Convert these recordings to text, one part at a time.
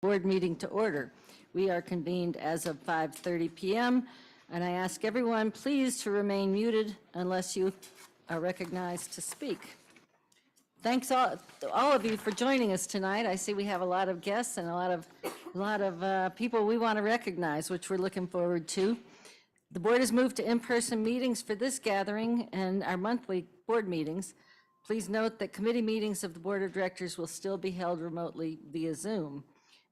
Board meeting to order. We are convened as of 5:30 p.m. and I ask everyone please to remain muted unless you are recognized to speak. Thanks all of you for joining us tonight. I see we have a lot of guests and a lot of people we want to recognize, which we're looking forward to. The board has moved to in-person meetings for this gathering and our monthly board meetings. Please note that committee meetings of the Board of Directors will still be held remotely via Zoom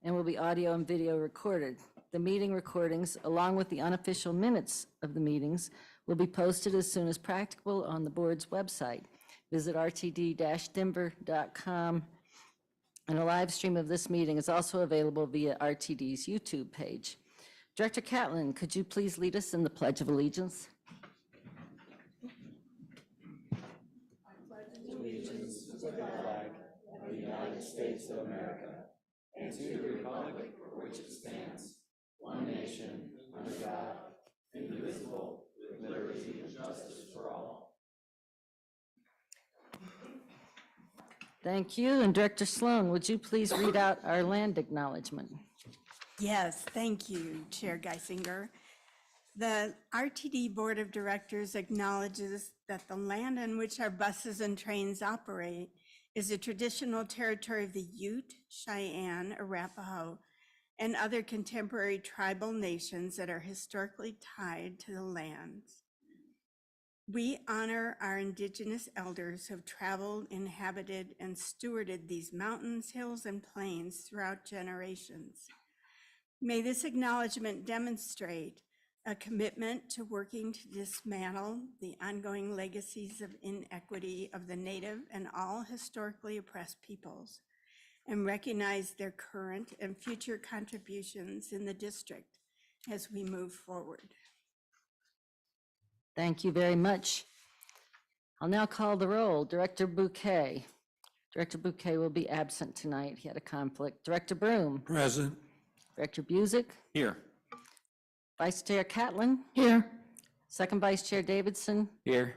and will be audio and video recorded. The meeting recordings, along with the unofficial minutes of the meetings, will be posted as soon as practicable on the board's website. Visit rtd-denver.com, and a live stream of this meeting is also available via RTD's YouTube page. Director Catlin, could you please lead us in the Pledge of Allegiance? Allegiance to the flag of the United States of America and to the republic for which it stands, one nation, under God, indivisible, with liberty and justice for all. Thank you. And Director Sloan, would you please read out our land acknowledgement? Yes, thank you, Chair Geisinger. The RTD Board of Directors acknowledges that the land on which our buses and trains operate is the traditional territory of the Ute, Cheyenne, Arapaho, and other contemporary tribal nations that are historically tied to the lands. We honor our Indigenous elders who have traveled, inhabited, and stewarded these mountains, hills, and plains throughout generations. May this acknowledgement demonstrate a commitment to working to dismantle the ongoing legacies of inequity of the Native and all historically oppressed peoples, and recognize their current and future contributions in the district as we move forward. Thank you very much. I'll now call the roll. Director Bouquet. Director Bouquet will be absent tonight. He had a conflict. Director Broom. Present. Director Busick. Here. Vice Chair Catlin. Here. Second Vice Chair Davidson. Here.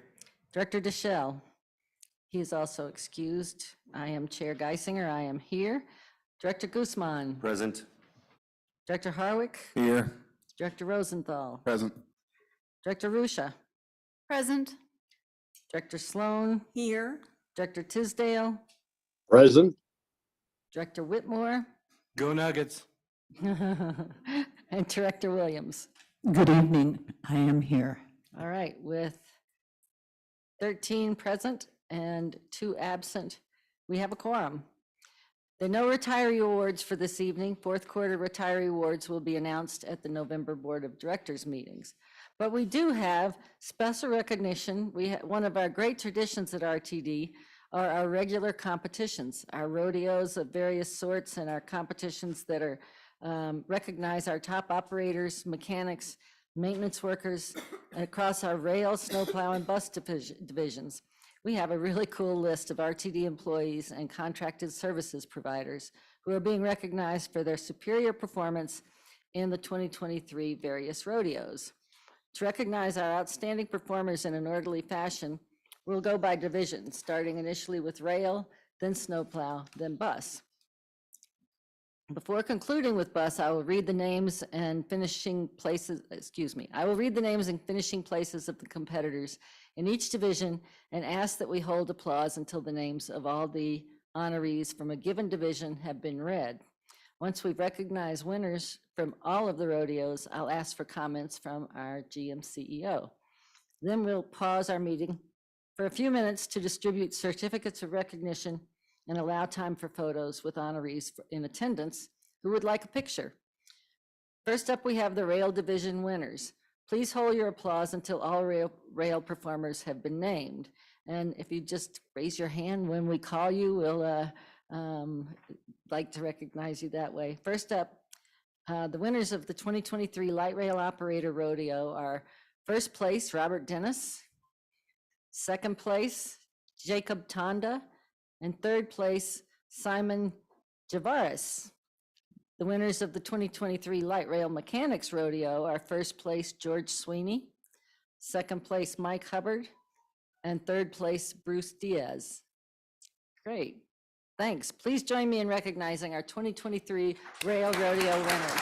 Director Deschel. He is also excused. I am Chair Geisinger. I am here. Director Guzman. Present. Director Harwick. Here. Director Rosenthal. Present. Director Rusha. Present. Director Sloan. Here. Director Tisdale. Present. Director Whitmore. Go Nuggets. And Director Williams. Good evening. I am here. All right, with 13 present and 2 absent, we have a quorum. There are no retiree awards for this evening. Fourth quarter retiree awards will be announced at the November Board of Directors meetings. But we do have special recognition. One of our great traditions at RTD are our regular competitions, our rodeos of various sorts, and our competitions that are recognize our top operators, mechanics, maintenance workers across our rail, snowplow, and bus divisions. We have a really cool list of RTD employees and contracted services providers who are being recognized for their superior performance in the 2023 various rodeos. To recognize our outstanding performers in an orderly fashion, we'll go by division, starting initially with rail, then snowplow, then bus. Before concluding with bus, I will read the names and finishing places, I will read the names and finishing places of the competitors in each division and ask that we hold applause until the names of all the honorees from a given division have been read. Once we've recognized winners from all of the rodeos, I'll ask for comments from our GM CEO. Then we'll pause our meeting for a few minutes to distribute certificates of recognition and allow time for photos with honorees in attendance who would like a picture. First up, we have the rail division winners. Please hold your applause until all rail performers have been named. And if you just raise your hand when we call you, we'll like to recognize you that way. First up, the winners of the 2023 Light Rail Operator Rodeo are first place, Robert Dennis, second place, Jacob Tonda, and third place, Simon Javaris. The winners of the 2023 Light Rail Mechanics Rodeo are first place, George Sweeney, second place, Mike Hubbard, and third place, Bruce Diaz. Great. Thanks. Please join me in recognizing our 2023 Rail Rodeo winners.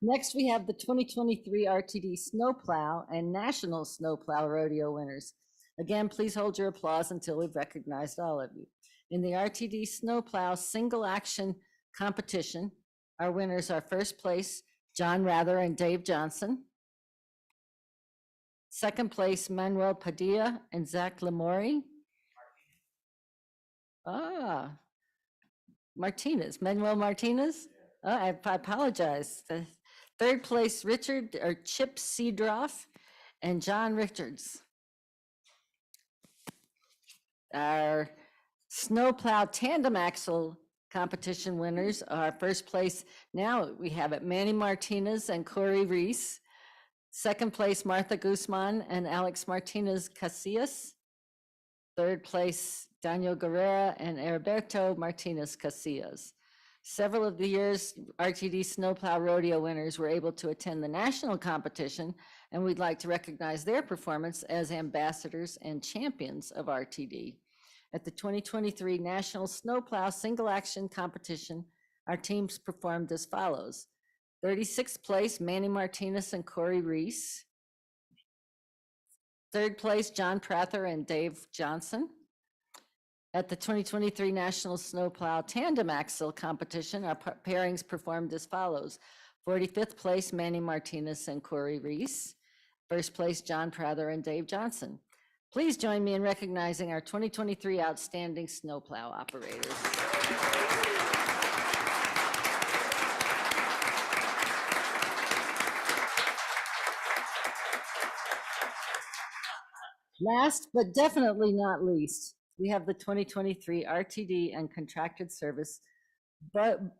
Next, we have the 2023 RTD Snowplow and National Snowplow Rodeo winners. Again, please hold your applause until we've recognized all of you. In the RTD Snowplow Single Action Competition, our winners are first place, John Rather and Dave Johnson. Second place, Manuel Padilla and Zach Lamori. Martinez, Manuel Martinez. I apologize. The third place, Chip Seedroff and John Richards. Our snowplow tandem axle competition winners are first place. Now we have it, Manny Martinez and Corey Reese. Second place, Martha Guzman and Alex Martinez Casillas. Third place, Daniel Guerrera and Heriberto Martinez Casillas. Several of the year's RTD Snowplow Rodeo winners were able to attend the national competition, and we'd like to recognize their performance as ambassadors and champions of RTD. At the 2023 National Snowplow Single Action Competition, our teams performed as follows. 36th place, Manny Martinez and Corey Reese. Third place, John Prather and Dave Johnson. At the 2023 National Snowplow Tandem Axle Competition, our pairings performed as follows. 45th place, Manny Martinez and Corey Reese. First place, John Prather and Dave Johnson. Please join me in recognizing our 2023 Outstanding Snowplow Operators. Last, but definitely not least, we have the 2023 RTD and Contracted Service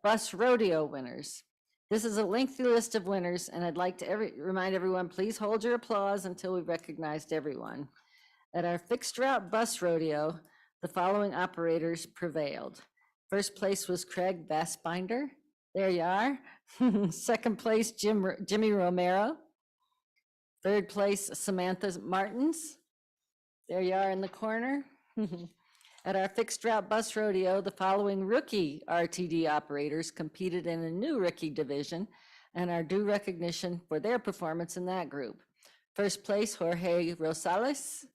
Bus Rodeo winners. This is a lengthy list of winners, and I'd like to remind everyone, please hold your applause until we've recognized everyone. At our Fixed Route Bus Rodeo, the following operators prevailed. First place was Craig Bassbinder. There you are. Second place, Jimmy Romero. Third place, Samantha Martins. There you are in the corner. At our Fixed Route Bus Rodeo, the following rookie RTD operators competed in a new rookie division and are due recognition for their performance in that group. First place, Jorge Rosales.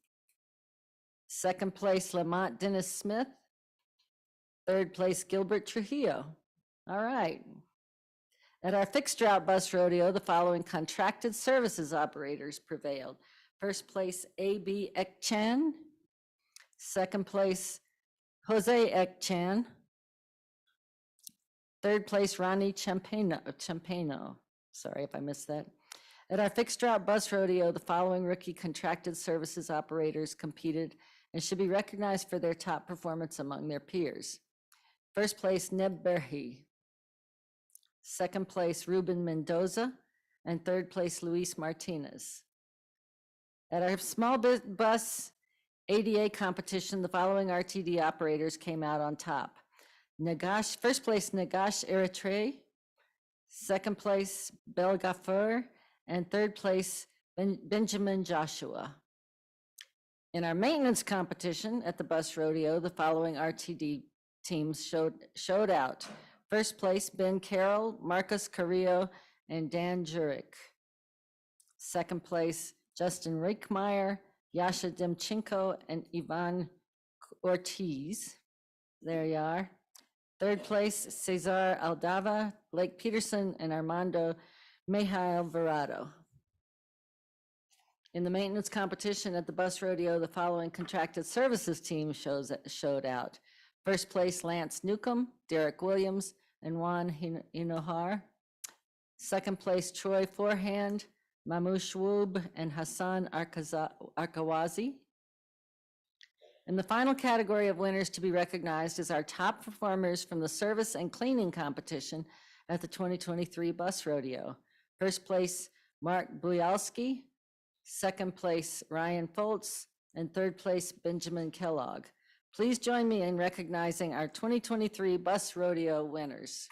Second place, Lamont Dennis Smith. Third place, Gilbert Trujillo. All right. At our Fixed Route Bus Rodeo, the following contracted services operators prevailed. First place, A.B. Ekchan. Second place, Jose Ekchan. Third place, Ronnie Champeno. Sorry if I missed that. At our Fixed Route Bus Rodeo, the following rookie contracted services operators competed and should be recognized for their top performance among their peers. First place, Neb Berhi. Second place, Ruben Mendoza. And third place, Luis Martinez. At our small bus ADA competition, the following RTD operators came out on top. First place, Nagash Eritrea. Second place, Bel Gafur. And third place, Benjamin Joshua. In our maintenance competition at the bus rodeo, the following RTD teams showed out. First place, Ben Carroll, Marcus Carrillo, and Dan Jurek. Second place, Justin Rickmeyer, Yasha Demchenko, and Ivan Ortiz. There you are. Third place, Cesar Aldava, Blake Peterson, and Armando Mijail Verado. In the maintenance competition at the bus rodeo, the following contracted services team showed out. First place, Lance Newcomb, Derek Williams, and Juan Hinohar. Second place, Troy Forehand, Mamouche Woob, and Hassan Arkawazi. And the final category of winners to be recognized is our top performers from the service and cleaning competition at the 2023 bus rodeo. First place, Mark Buyalski. Second place, Ryan Foltz. And third place, Benjamin Kellogg. Please join me in recognizing our 2023 bus rodeo winners.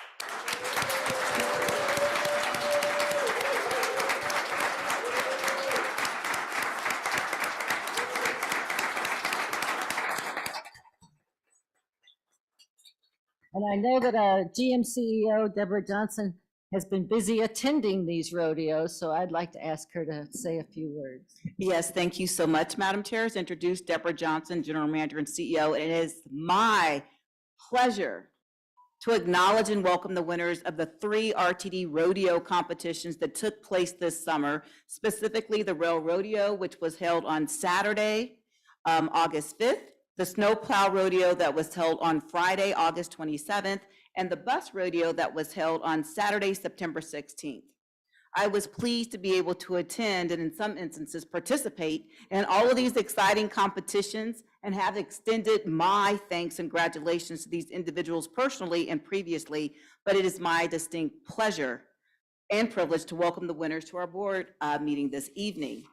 And I know that our GM CEO, Deborah Johnson, has been busy attending these rodeos, so I'd like to ask her to say a few words. Yes, thank you so much, Madam Chair. To introduce Deborah Johnson, General Manager and CEO. It is my pleasure to acknowledge and welcome the winners of the 3 RTD rodeo competitions that took place this summer, specifically the Rail Rodeo, which was held on Saturday, August 5th, the Snowplow Rodeo that was held on Friday, August 27th, and the Bus Rodeo that was held on Saturday, September 16th. I was pleased to be able to attend and in some instances participate in all of these exciting competitions and have extended my thanks and congratulations to these individuals personally and previously, but it is my distinct pleasure and privilege to welcome the winners to our board meeting this evening.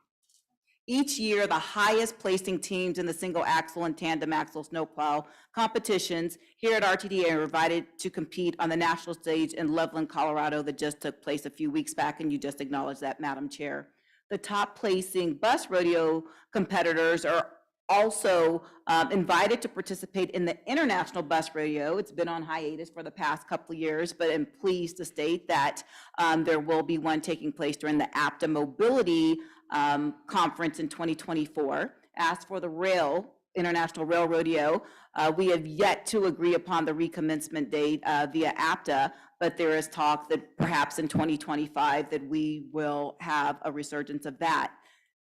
Each year, the highest placing teams in the single axle and tandem axle snowplow competitions here at RTD are invited to compete on the national stage in Loveland, Colorado that just took place a few weeks back, and you just acknowledged that, Madam Chair. The top placing bus rodeo competitors are also invited to participate in the International Bus Rodeo. It's been on hiatus for the past couple of years, but I'm pleased to state that there will be one taking place during the APTA Mobility Conference in 2024. As for the International Rail Rodeo, we have yet to agree upon the recommencement date via APTA, but there is talk that perhaps in 2025 that we will have a resurgence of that.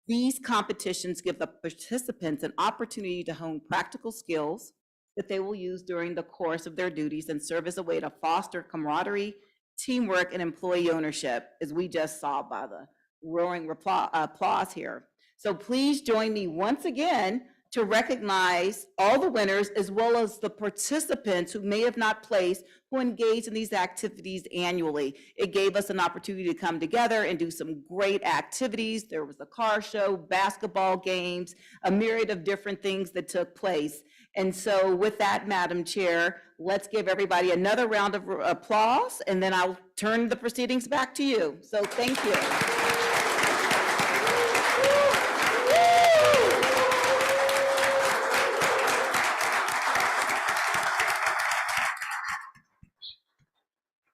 These competitions give the participants an opportunity to hone practical skills that they will use during the course of their duties and serve as a way to foster camaraderie, teamwork, and employee ownership, as we just saw by the roaring applause here. So please join me once again to recognize all the winners as well as the participants who may have not placed, who engage in these activities annually. It gave us an opportunity to come together and do some great activities. There was a car show, basketball games, a myriad of different things that took place. And so with that, Madam Chair, let's give everybody another round of applause, and then I'll turn the proceedings back to you. So thank you.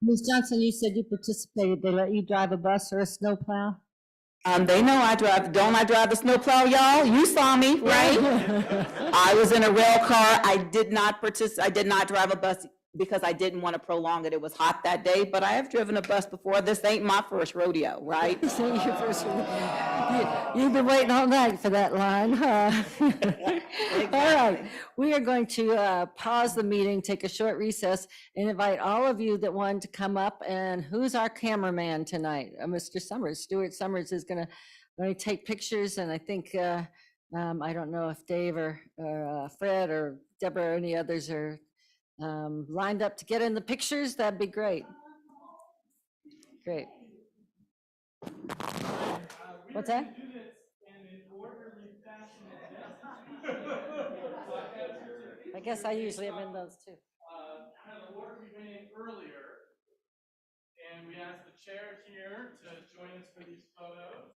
Ms. Johnson, you said you participated. They let you drive a bus or a snowplow? They know don't I drive the snowplow, y'all? You saw me, right? I was in a rail car. I did not drive a bus because I didn't want to prolong it. It was hot that day, but I have driven a bus before. This ain't my first rodeo, right? You've been waiting all night for that line, huh? All right, we are going to pause the meeting, take a short recess, and invite all of you that want to come up. And who's our cameraman tonight? Mr. Summers. Stuart Summers is going to take pictures, and I think, I don't know if Dave or Fred or Deborah or any others are lined up to get in the pictures. That'd be great. Great. What's that? I guess I usually am in those too. Kind of the order we went in earlier, and we asked the chair here to join us for these photos.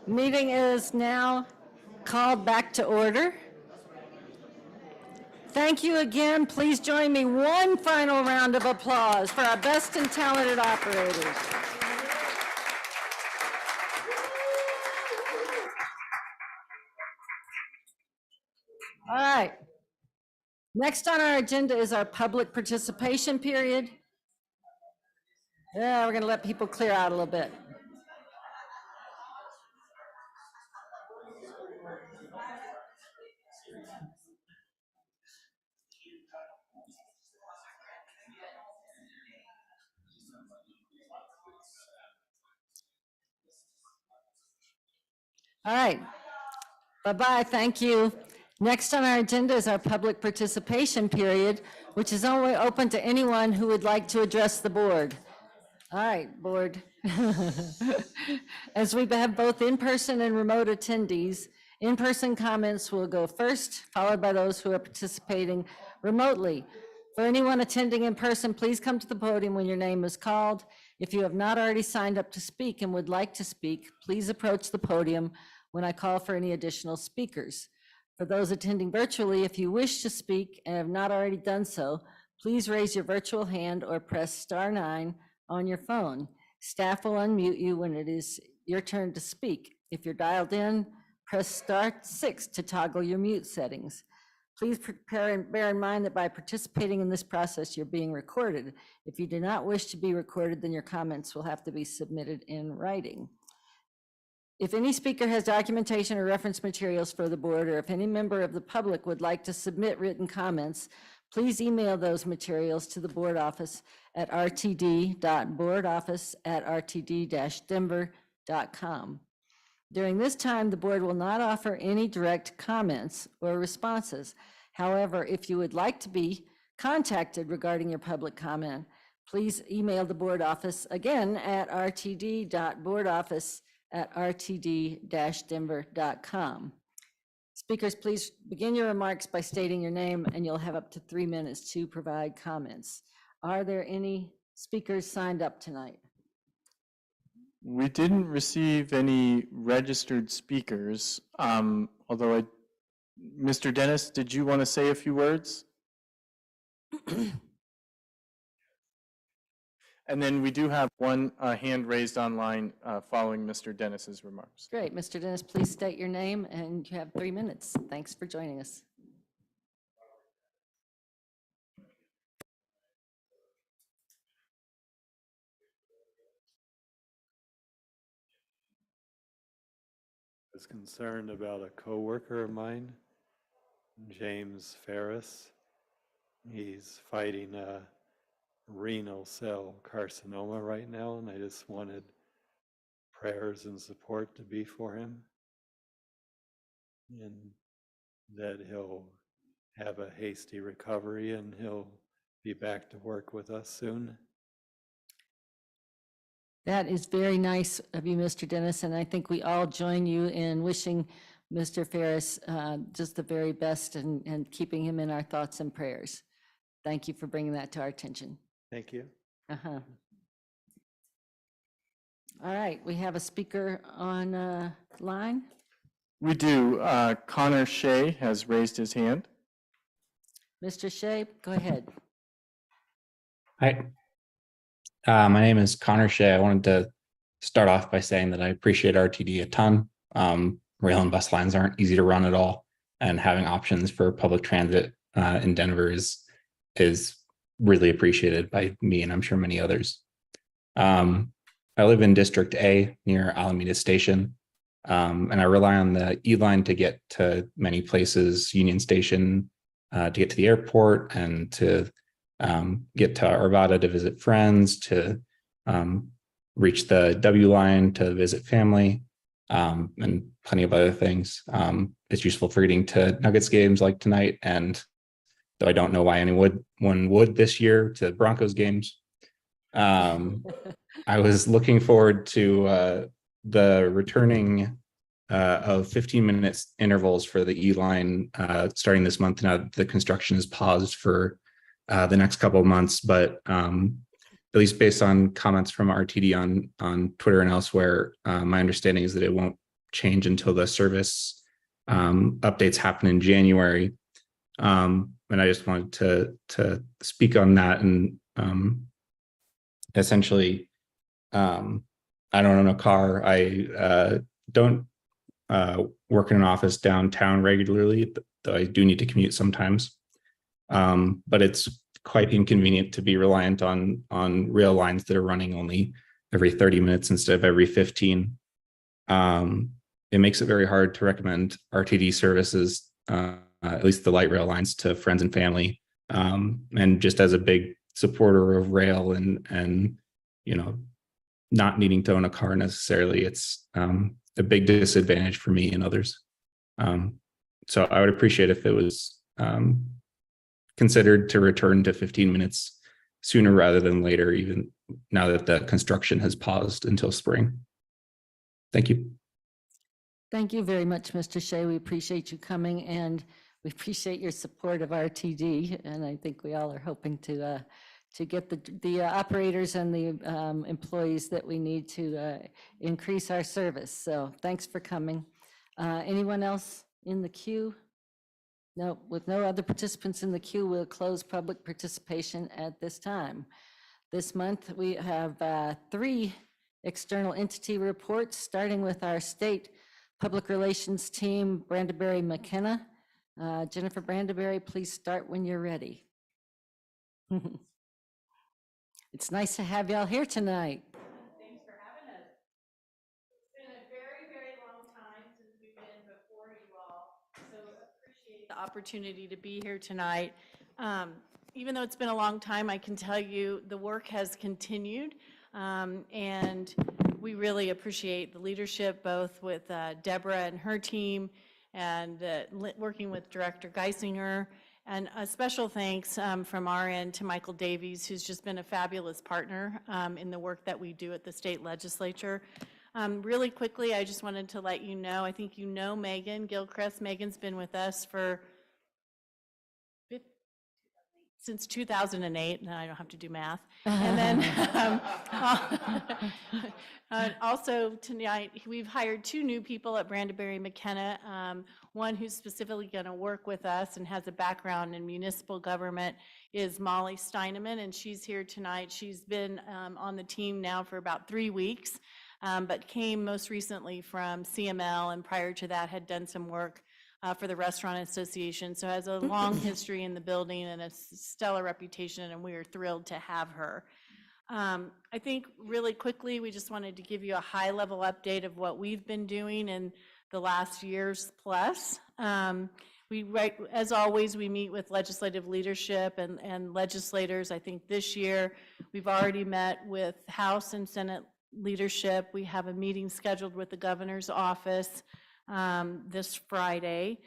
Meeting is now called back to order. Thank you again. Please join me one final round of applause for our best and talented operators. All right. Next on our agenda is our public participation period. Yeah, we're going to let people clear out a little bit. All right. Bye-bye, thank you. Next on our agenda is our public participation period, which is only open to anyone who would like to address the board. All right, board. As we have both in-person and remote attendees, in-person comments will go first, followed by those who are participating remotely. For anyone attending in person, please come to the podium when your name is called. If you have not already signed up to speak and would like to speak, please approach the podium when I call for any additional speakers. For those attending virtually, if you wish to speak and have not already done so, please raise your virtual hand or press *9 on your phone. Staff will unmute you when it is your turn to speak. If you're dialed in, press *6 to toggle your mute settings. Please bear in mind that by participating in this process, you're being recorded. If you do not wish to be recorded, then your comments will have to be submitted in writing. If any speaker has documentation or reference materials for the board, or if any member of the public would like to submit written comments, please email those materials to the board office at rtd.boardoffice@rtd-denver.com. During this time, the board will not offer any direct comments or responses. However, if you would like to be contacted regarding your public comment, please email the board office again at rtd.boardoffice@rtd-denver.com. Speakers, please begin your remarks by stating your name, and you'll have up to 3 minutes to provide comments. Are there any speakers signed up tonight? We didn't receive any registered speakers, although Mr. Dennis, did you want to say a few words? And then we do have one hand raised online following Mr. Dennis's remarks. Great, Mr. Dennis, please state your name, and you have 3 minutes. Thanks for joining us. I was concerned about a coworker of mine, James Ferris. He's fighting a renal cell carcinoma right now, and I just wanted prayers and support to be for him, and that he'll have a hasty recovery and he'll be back to work with us soon. That is very nice of you, Mr. Dennis, and I think we all join you in wishing Mr. Ferris just the very best and keeping him in our thoughts and prayers. Thank you for bringing that to our attention. Thank you. All right, we have a speaker on line. We do. Connor Shea has raised his hand. Mr. Shea, go ahead. Hi, my name is Connor Shea. I wanted to start off by saying that I appreciate RTD a ton. Rail and bus lines aren't easy to run at all, and having options for public transit in Denver is really appreciated by me, and I'm sure many others. I live in District A near Alameda Station, and I rely on the E-line to get to many places, Union Station, to get to the airport, and to get to Arvada to visit friends, to reach the W line to visit family, and plenty of other things. It's useful for getting to Nuggets games like tonight, and though I don't know why anyone would this year, to Broncos games. I was looking forward to the returning of 15-minute intervals for the E-line starting this month. Now the construction is paused for the next couple of months, but at least based on comments from RTD on Twitter and elsewhere, my understanding is that it won't change until the service updates happen in January. And I just wanted to speak on that and essentially, I don't own a car. I don't work in an office downtown regularly, though I do need to commute sometimes. But it's quite inconvenient to be reliant on rail lines that are running only every 30 minutes instead of every 15. It makes it very hard to recommend RTD services, at least the light rail lines, to friends and family. And just as a big supporter of rail and not needing to own a car necessarily, it's a big disadvantage for me and others. So I would appreciate if it was considered to return to 15 minutes sooner rather than later, even now that the construction has paused until spring. Thank you. Thank you very much, Mr. Shea. We appreciate you coming, and we appreciate your support of RTD. And I think we all are hoping to get the operators and the employees that we need to increase our service. So thanks for coming. Anyone else in the queue? No, with no other participants in the queue, we'll close public participation at this time. This month, we have 3 external entity reports, starting with our state public relations team, Brandeberry McKenna. Jennifer Brandeberry, please start when you're ready. It's nice to have y'all here tonight. Thanks for having us. It's been a very, very long time since we've been before you all, so appreciate the opportunity to be here tonight. Even though it's been a long time, I can tell you the work has continued, and we really appreciate the leadership, both with Deborah and her team, and working with Director Geisinger. And a special thanks from our end to Michael Davies, who's just been a fabulous partner in the work that we do at the state legislature. Really quickly, I just wanted to let you know, I think you know Megan Gilchrist. Megan's been with us since 2008, and I don't have to do math. And then also tonight, we've hired 2 new people at Brandeberry McKenna. One who's specifically going to work with us and has a background in municipal government is Molly Steineman, and she's here tonight. She's been on the team now for about 3 weeks, but came most recently from CML, and prior to that had done some work for the Restaurant Association, so has a long history in the building and a stellar reputation, and we are thrilled to have her. I think really quickly, we just wanted to give you a high-level update of what we've been doing in the last years plus. As always, we meet with legislative leadership and legislators. I think this year, we've already met with House and Senate leadership. We have a meeting scheduled with the governor's office this Friday.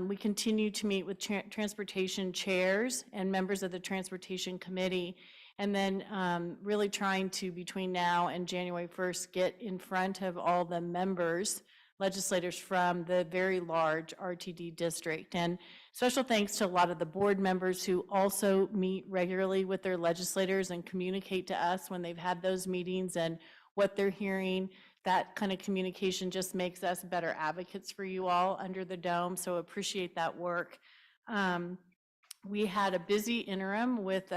We continue to meet with transportation chairs and members of the Transportation Committee, and then really trying to, between now and January 1st, get in front of all the members, legislators from the very large RTD district. And special thanks to a lot of the board members who also meet regularly with their legislators and communicate to us when they've had those meetings and what they're hearing. That kind of communication just makes us better advocates for you all under the dome, so appreciate that work. We had a busy interim with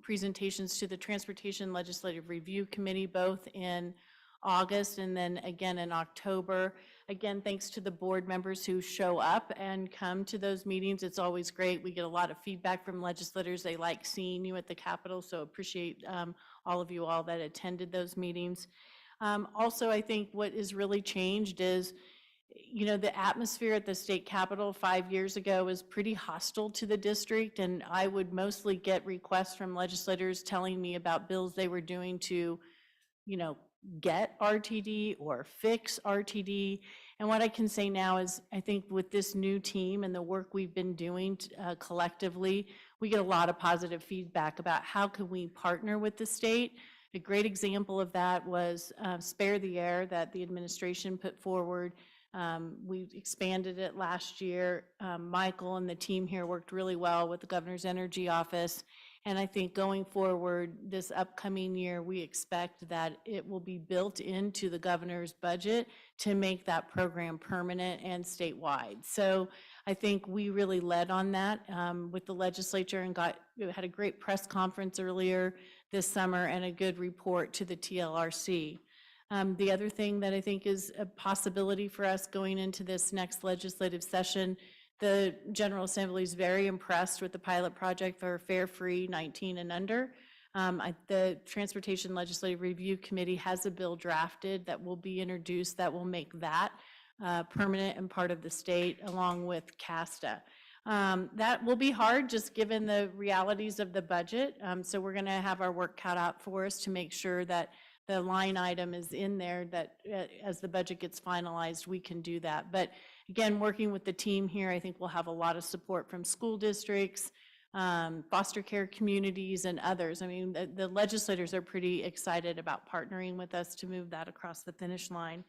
presentations to the Transportation Legislative Review Committee, both in August and then again in October. Again, thanks to the board members who show up and come to those meetings. It's always great. We get a lot of feedback from legislators. They like seeing you at the Capitol, so appreciate all of you all that attended those meetings. Also, I think what is really changed is, the atmosphere at the state capitol 5 years ago was pretty hostile to the district, and I would mostly get requests from legislators telling me about bills they were doing to, get RTD or fix RTD. And what I can say now is, I think with this new team and the work we've been doing collectively, we get a lot of positive feedback about how can we partner with the state. A great example of that was Spare the Air that the administration put forward. We expanded it last year. Michael and the team here worked really well with the governor's energy office, And I think going forward, this upcoming year, we expect that it will be built into the governor's budget to make that program permanent and statewide. So I think we really led on that with the legislature and had a great press conference earlier this summer and a good report to the TLRC. The other thing that I think is a possibility for us going into this next legislative session, the General Assembly is very impressed with the pilot project for Fare Free 19 and under. The Transportation Legislative Review Committee has a bill drafted that will be introduced that will make that permanent and part of the state, along with CASTA. That will be hard, just given the realities of the budget. So we're going to have our work cut out for us to make sure that the line item is in there, that as the budget gets finalized, we can do that. But again, working with the team here, I think we'll have a lot of support from school districts, foster care communities, and others. I mean, the legislators are pretty excited about partnering with us to move that across the finish line.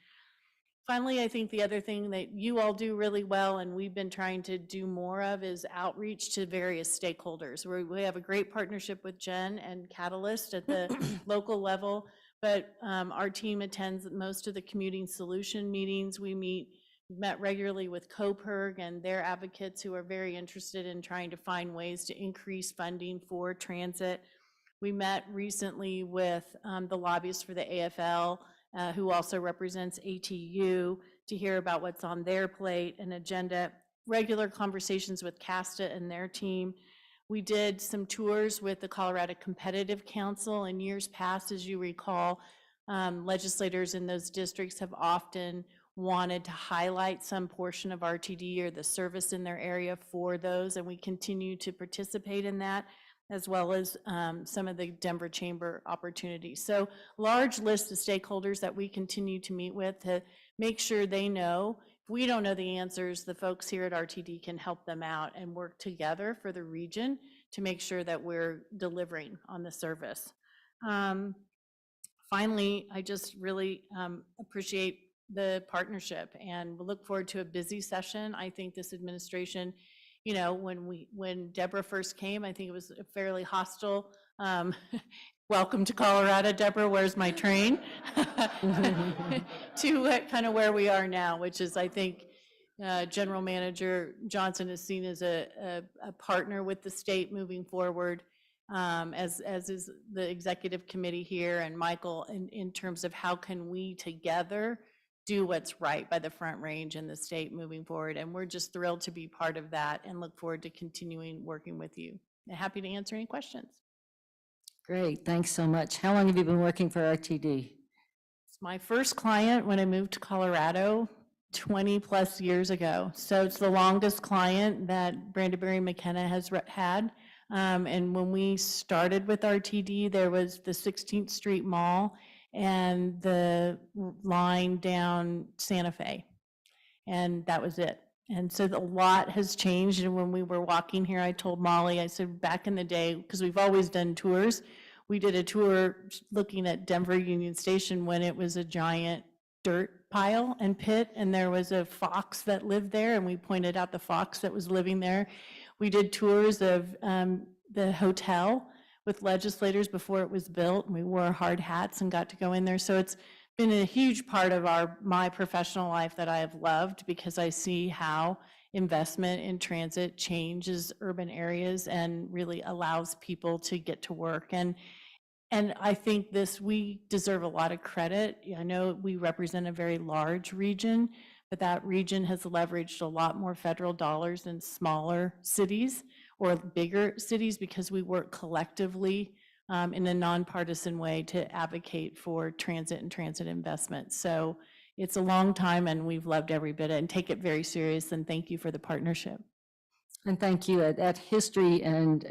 Finally, I think the other thing that you all do really well, and we've been trying to do more of, is outreach to various stakeholders. We have a great partnership with Jen and Catalyst at the local level, but our team attends most of the commuting solution meetings. We've met regularly with COPERG and their advocates who are very interested in trying to find ways to increase funding for transit. We met recently with the lobbyists for the AFL, who also represents ATU, to hear about what's on their plate and agenda. Regular conversations with CASTA and their team. We did some tours with the Colorado Competitive Council in years past. As you recall, legislators in those districts have often wanted to highlight some portion of RTD or the service in their area for those, and we continue to participate in that, as well as some of the Denver Chamber opportunities. So large list of stakeholders that we continue to meet with to make sure they know. If we don't know the answers, the folks here at RTD can help them out and work together for the region to make sure that we're delivering on the service. Finally, I just really appreciate the partnership and we'll look forward to a busy session. I think this administration, you know, when Deborah first came, I think it was a fairly hostile welcome to Colorado, Deborah, where's my train? To kind of where we are now, which is, I think, General Manager Johnson is seen as a partner with the state moving forward, as is the executive committee here and Michael, in terms of how can we together do what's right by the Front Range and the state moving forward. And we're just thrilled to be part of that and look forward to continuing working with you. And happy to answer any questions. Great, thanks so much. How long have you been working for RTD? It's my first client when I moved to Colorado 20 plus years ago. So it's the longest client that Brandeberry McKenna has had. And when we started with RTD, there was the 16th Street Mall and the line down Santa Fe. And that was it. And so a lot has changed. And when we were walking here, I told Molly, I said, back in the day, because we've always done tours, we did a tour looking at Denver Union Station when it was a giant dirt pile and pit, and there was a fox that lived there, and we pointed out the fox that was living there. We did tours of the hotel with legislators before it was built, and we wore hard hats and got to go in there. So it's been a huge part of my professional life that I have loved, because I see how investment in transit changes urban areas and really allows people to get to work. And I think we deserve a lot of credit. I know we represent a very large region, but that region has leveraged a lot more federal dollars than smaller cities or bigger cities, because we work collectively in a nonpartisan way to advocate for transit and transit investment. So it's a long time and we've loved every bit of it and take it very serious, and thank you for the partnership. And thank you. That history and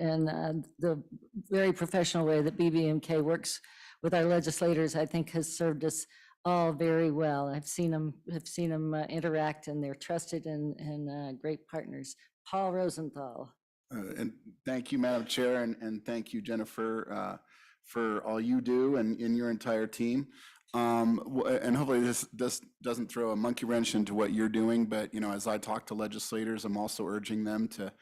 the very professional way that BBMK works with our legislators, I think, has served us all very well. I've seen them interact, and they're trusted and great partners. Paul Rosenthal. And thank you, Madam Chair, and thank you, Jennifer, for all you do and your entire team. And hopefully this doesn't throw a monkey wrench into what you're doing, but, you know, as I talk to legislators, I'm also urging them to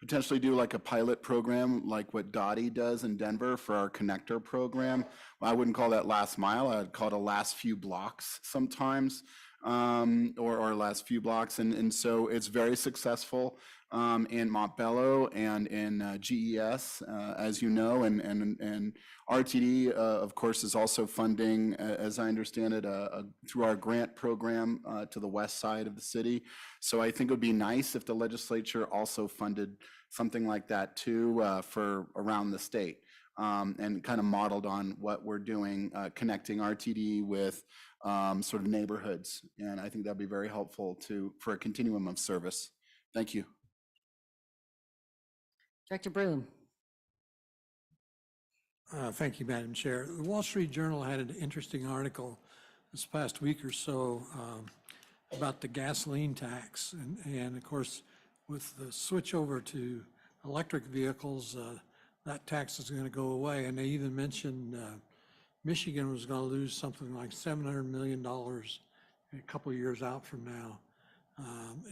potentially do like a pilot program like what Dottie does in Denver for our connector program. I wouldn't call that last mile. I'd call it a last few blocks sometimes, or last few blocks. And so it's very successful in Montbello and in GES, as you know, and RTD, of course, is also funding, as I understand it, through our grant program to the west side of the city. So I think it would be nice if the legislature also funded something like that too for around the state, and kind of modeled on what we're doing, connecting RTD with sort of neighborhoods. And I think that'd be very helpful for a continuum of service. Thank you. Director Broom. Thank you, Madam Chair. The Wall Street Journal had an interesting article this past week or so about the gasoline tax. And of course, with the switch over to electric vehicles, that tax is going to go away. And they even mentioned Michigan was going to lose something like $700 million a couple of years out from now.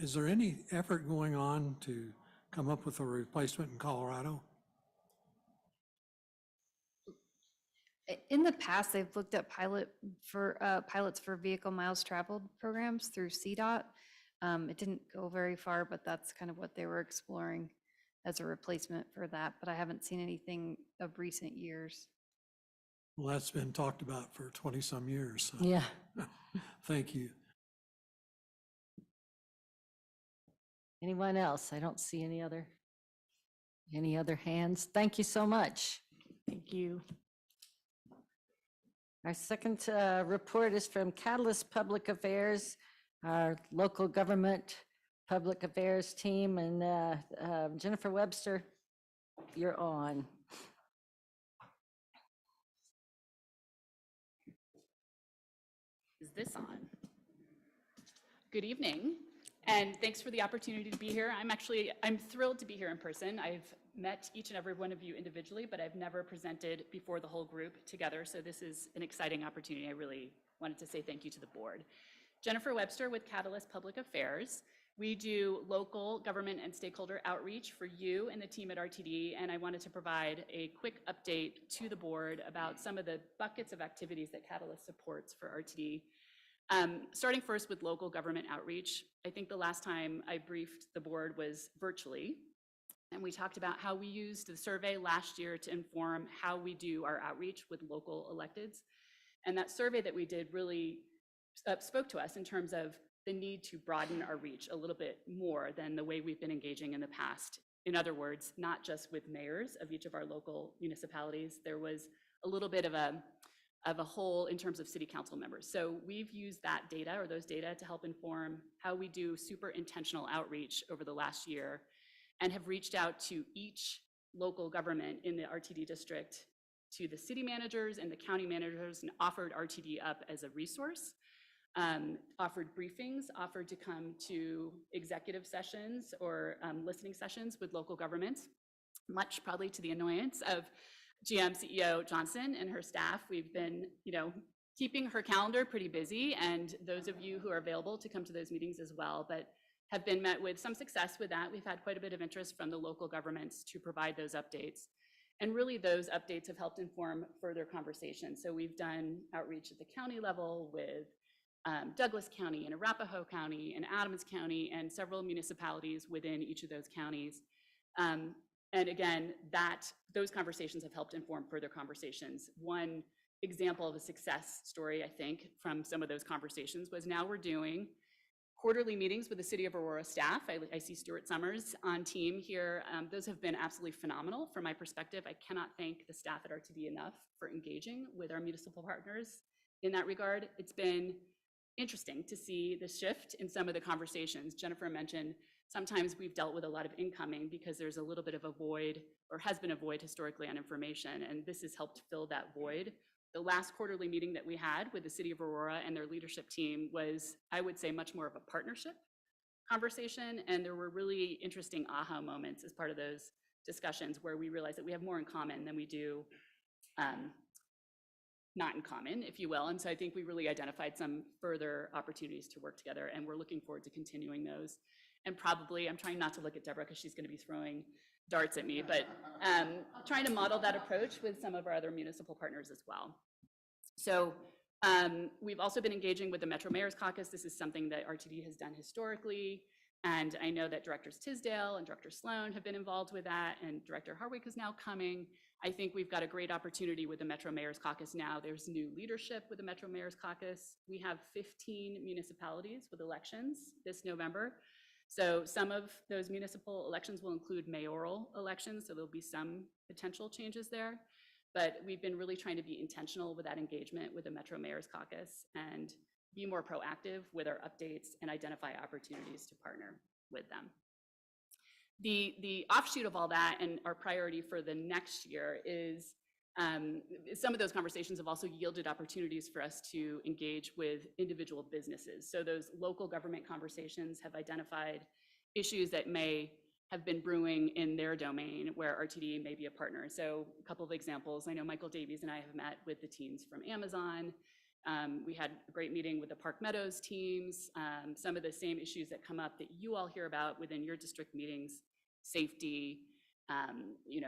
Is there any effort going on to come up with a replacement in Colorado? In the past, they've looked at pilots for vehicle miles traveled programs through CDOT. It didn't go very far, but that's kind of what they were exploring as a replacement for that. But I haven't seen anything of recent years. Well, that's been talked about for 20-some years. So. Yeah. Thank you. Anyone else? I don't see any other hands. Thank you so much. Thank you. Our second report is from Catalyst Public Affairs, our local government public affairs team, and Jennifer Webster, you're on. Is this on? Good evening, and thanks for the opportunity to be here. I'm thrilled to be here in person. I've met each and every one of you individually, but I've never presented before the whole group together, so this is an exciting opportunity. I really wanted to say thank you to the board. Jennifer Webster with Catalyst Public Affairs. We do local government and stakeholder outreach for you and the team at RTD, and I wanted to provide a quick update to the board about some of the buckets of activities that Catalyst supports for RTD. Starting first with local government outreach, I think the last time I briefed the board was virtually, and we talked about how we used the survey last year to inform how we do our outreach with local electeds. And that survey that we did really spoke to us in terms of the need to broaden our reach a little bit more than the way we've been engaging in the past. In other words, not just with mayors of each of our local municipalities. There was a little bit of a hole in terms of city council members. So we've used that data or those data to help inform how we do super intentional outreach over the last year, and have reached out to each local government in the RTD district, to the city managers and the county managers, and offered RTD up as a resource, offered briefings, offered to come to executive sessions or listening sessions with local governments, much probably to the annoyance of GM CEO Johnson and her staff. We've been, keeping her calendar pretty busy, and those of you who are available to come to those meetings as well, but have been met with some success with that. We've had quite a bit of interest from the local governments to provide those updates. And really those updates have helped inform further conversations. So we've done outreach at the county level with Douglas County and Arapahoe County and Adams County and several municipalities within each of those counties. And again, those conversations have helped inform further conversations. One example of a success story, I think, from some of those conversations was now we're doing quarterly meetings with the City of Aurora staff. I see Stuart Summers on team here. Those have been absolutely phenomenal from my perspective. I cannot thank the staff at RTD enough for engaging with our municipal partners in that regard. It's been interesting to see the shift in some of the conversations. Jennifer mentioned sometimes we've dealt with a lot of incoming because there's a little bit of a void, or has been a void historically, on information, and this has helped fill that void. The last quarterly meeting that we had with the City of Aurora and their leadership team was, I would say, much more of a partnership conversation, and there were really interesting aha moments as part of those discussions where we realized that we have more in common than we do not in common, if you will. And so I think we really identified some further opportunities to work together, and we're looking forward to continuing those. And probably, I'm trying not to look at Deborah because she's going to be throwing darts at me, but trying to model that approach with some of our other municipal partners as well. So we've also been engaging with the Metro Mayor's Caucus. This is something that RTD has done historically. And I know that Directors Tisdale and Director Sloan have been involved with that, and Director Harwick is now coming. I think we've got a great opportunity with the Metro Mayor's Caucus now. There's new leadership with the Metro Mayor's Caucus. We have 15 municipalities with elections this November. So some of those municipal elections will include mayoral elections, so there'll be some potential changes there. But we've been really trying to be intentional with that engagement with the Metro Mayor's Caucus and be more proactive with our updates and identify opportunities to partner with them. The offshoot of all that and our priority for the next year is some of those conversations have also yielded opportunities for us to engage with individual businesses. So those local government conversations have identified issues that may have been brewing in their domain where RTD may be a partner. So a couple of examples, I know Michael Davies and I have met with the teams from Amazon. We had a great meeting with the Park Meadows teams. Some of the same issues that come up that you all hear about within your district meetings, safety,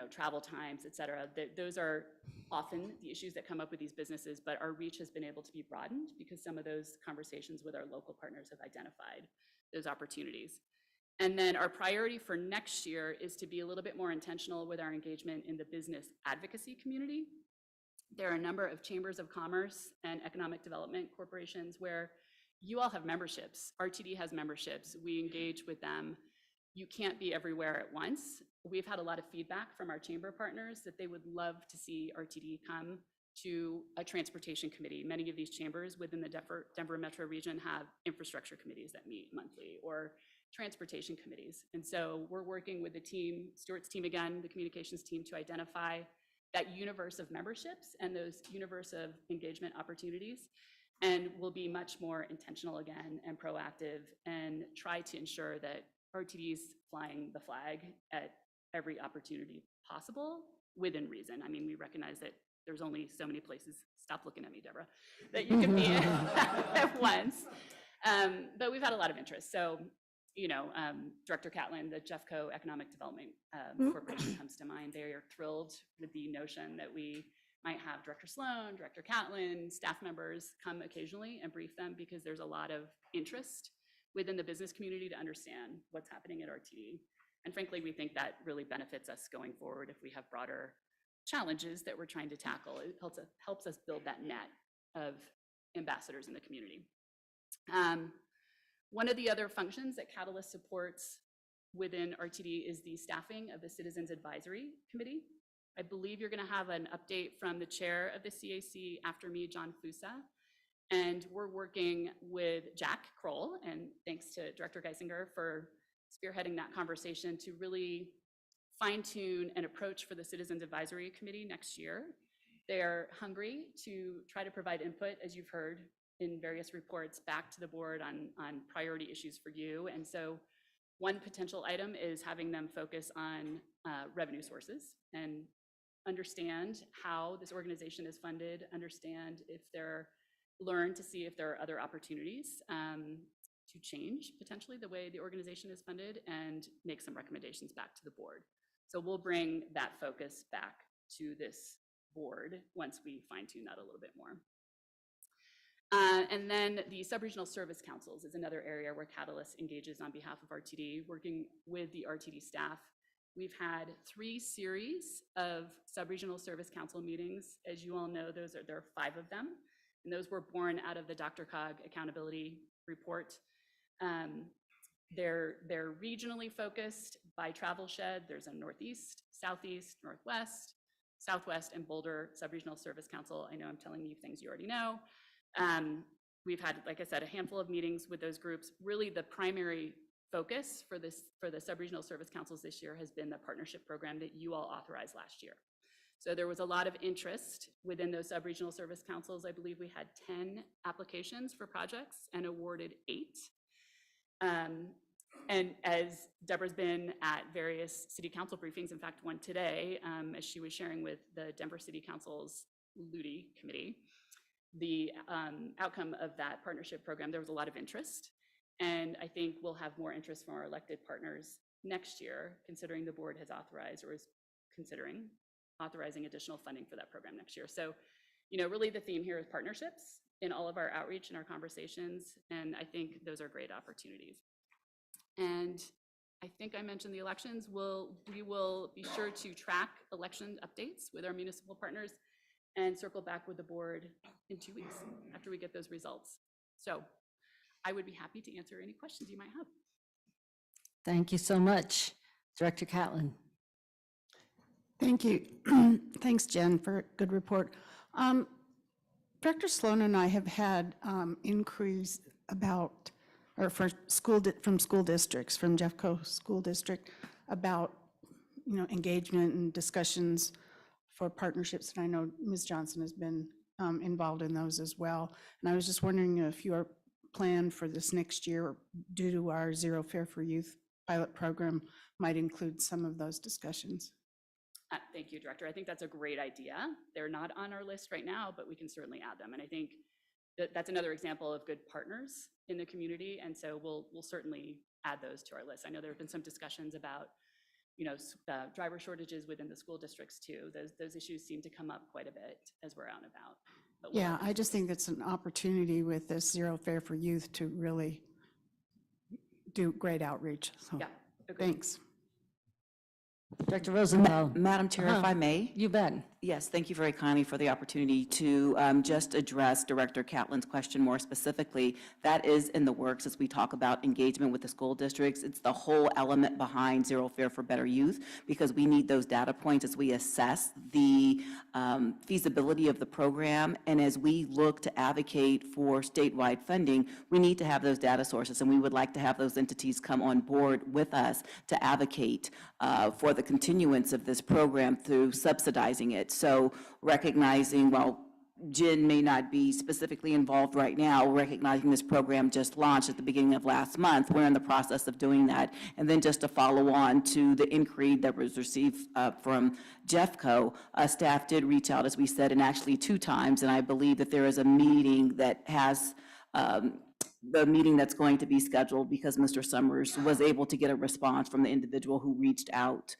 travel times, et cetera. Those are often the issues that come up with these businesses, but our reach has been able to be broadened because some of those conversations with our local partners have identified those opportunities. And then our priority for next year is to be a little bit more intentional with our engagement in the business advocacy community. There are a number of chambers of commerce and economic development corporations where you all have memberships. RTD has memberships. We engage with them. You can't be everywhere at once. We've had a lot of feedback from our chamber partners that they would love to see RTD come to a transportation committee. Many of these chambers within the Denver metro region have infrastructure committees that meet monthly or transportation committees. And so we're working with the team, Stuart's team again, the communications team, to identify that universe of memberships and those universe of engagement opportunities. And we'll be much more intentional again and proactive and try to ensure that RTD's flying the flag at every opportunity possible within reason. I mean, we recognize that there's only so many places, stop looking at me, Deborah, that you can be at once. But we've had a lot of interest. So, Director Catlin, the Jeffco Economic Development Corporation comes to mind. They are thrilled with the notion that we might have Director Sloan, Director Catlin, staff members come occasionally and brief them because there's a lot of interest within the business community to understand what's happening at RTD. And frankly, we think that really benefits us going forward if we have broader challenges that we're trying to tackle. It helps us build that net of ambassadors in the community. One of the other functions that Catalyst supports within RTD is the staffing of the Citizens Advisory Committee. I believe you're going to have an update from the chair of the CAC after me, John Fusa. And we're working with Jack Kroll, and thanks to Director Geisinger for spearheading that conversation to really fine-tune an approach for the Citizens Advisory Committee next year. They're hungry to try to provide input, as you've heard in various reports, back to the board on priority issues for you. And so one potential item is having them focus on revenue sources and understand how this organization is funded, understand if learn to see if there are other opportunities to change potentially the way the organization is funded and make some recommendations back to the board. So we'll bring that focus back to this board once we fine tune that a little bit more. And then the sub-regional service councils is another area where Catalyst engages on behalf of RTD, working with the RTD staff. We've had 3 series of sub-regional service council meetings. As you all know, there are 5 of them, and those were born out of the DRCOG accountability report. They're regionally focused by travel shed. There's a Northeast, Southeast, Northwest, Southwest, and Boulder sub-regional service council. I know I'm telling you things you already know. We've had, like I said, a handful of meetings with those groups. Really, the primary focus for the sub-regional service councils this year has been the partnership program that you all authorized last year. So there was a lot of interest within those sub-regional service councils. I believe we had 10 applications for projects and awarded 8. And as Deborah's been at various city council briefings, in fact, one today, as she was sharing with the Denver City Council's Ludi Committee. The outcome of that partnership program, there was a lot of interest. And I think we'll have more interest from our elected partners next year, considering the board has authorized or is considering authorizing additional funding for that program next year. So, you know, really the theme here is partnerships in all of our outreach and our conversations. And I think those are great opportunities. And I think I mentioned the elections. We will be sure to track election updates with our municipal partners and circle back with the board in 2 weeks after we get those results. So I would be happy to answer any questions you might have. Thank you so much. Director Catlin. Thank you. Thanks, Jen, for a good report. Director Sloan and I have had inquiries about, or from school districts, from Jeffco School District, about, you know, engagement and discussions for partnerships. And I know Ms. Johnson has been involved in those as well. And I was just wondering if your plan for this next year, due to our Zero Fare for Youth pilot program, might include some of those discussions. Thank you, Director. I think that's a great idea. They're not on our list right now, but we can certainly add them. And I think that's another example of good partners in the community. And so we'll certainly add those to our list. I know there have been some discussions about, you know, driver shortages within the school districts too. Those issues seem to come up quite a bit as we're out and about. But we'll Yeah, I just think it's an opportunity with this Zero Fare for Youth to really do great outreach. So, Yeah, agreed. thanks. Dr. Rosenthal. Madam Chair, if I may? You bet. Yes, thank you very kindly for the opportunity to just address Director Catlin's question more specifically. That is in the works as we talk about engagement with the school districts. It's the whole element behind Zero Fare for Better Youth, because we need those data points as we assess the feasibility of the program. And as we look to advocate for statewide funding, we need to have those data sources. And we would like to have those entities come on board with us to advocate for the continuance of this program through subsidizing it. So recognizing, while Jen may not be specifically involved right now, recognizing this program just launched at the beginning of last month, we're in the process of doing that. And then just to follow on to the inquiry that was received from Jeffco, staff did reach out, as we said, and actually 2 times, and I believe that there is a meeting that has the meeting that's going to be scheduled because Mr. Summers was able to get a response from the individual who reached out.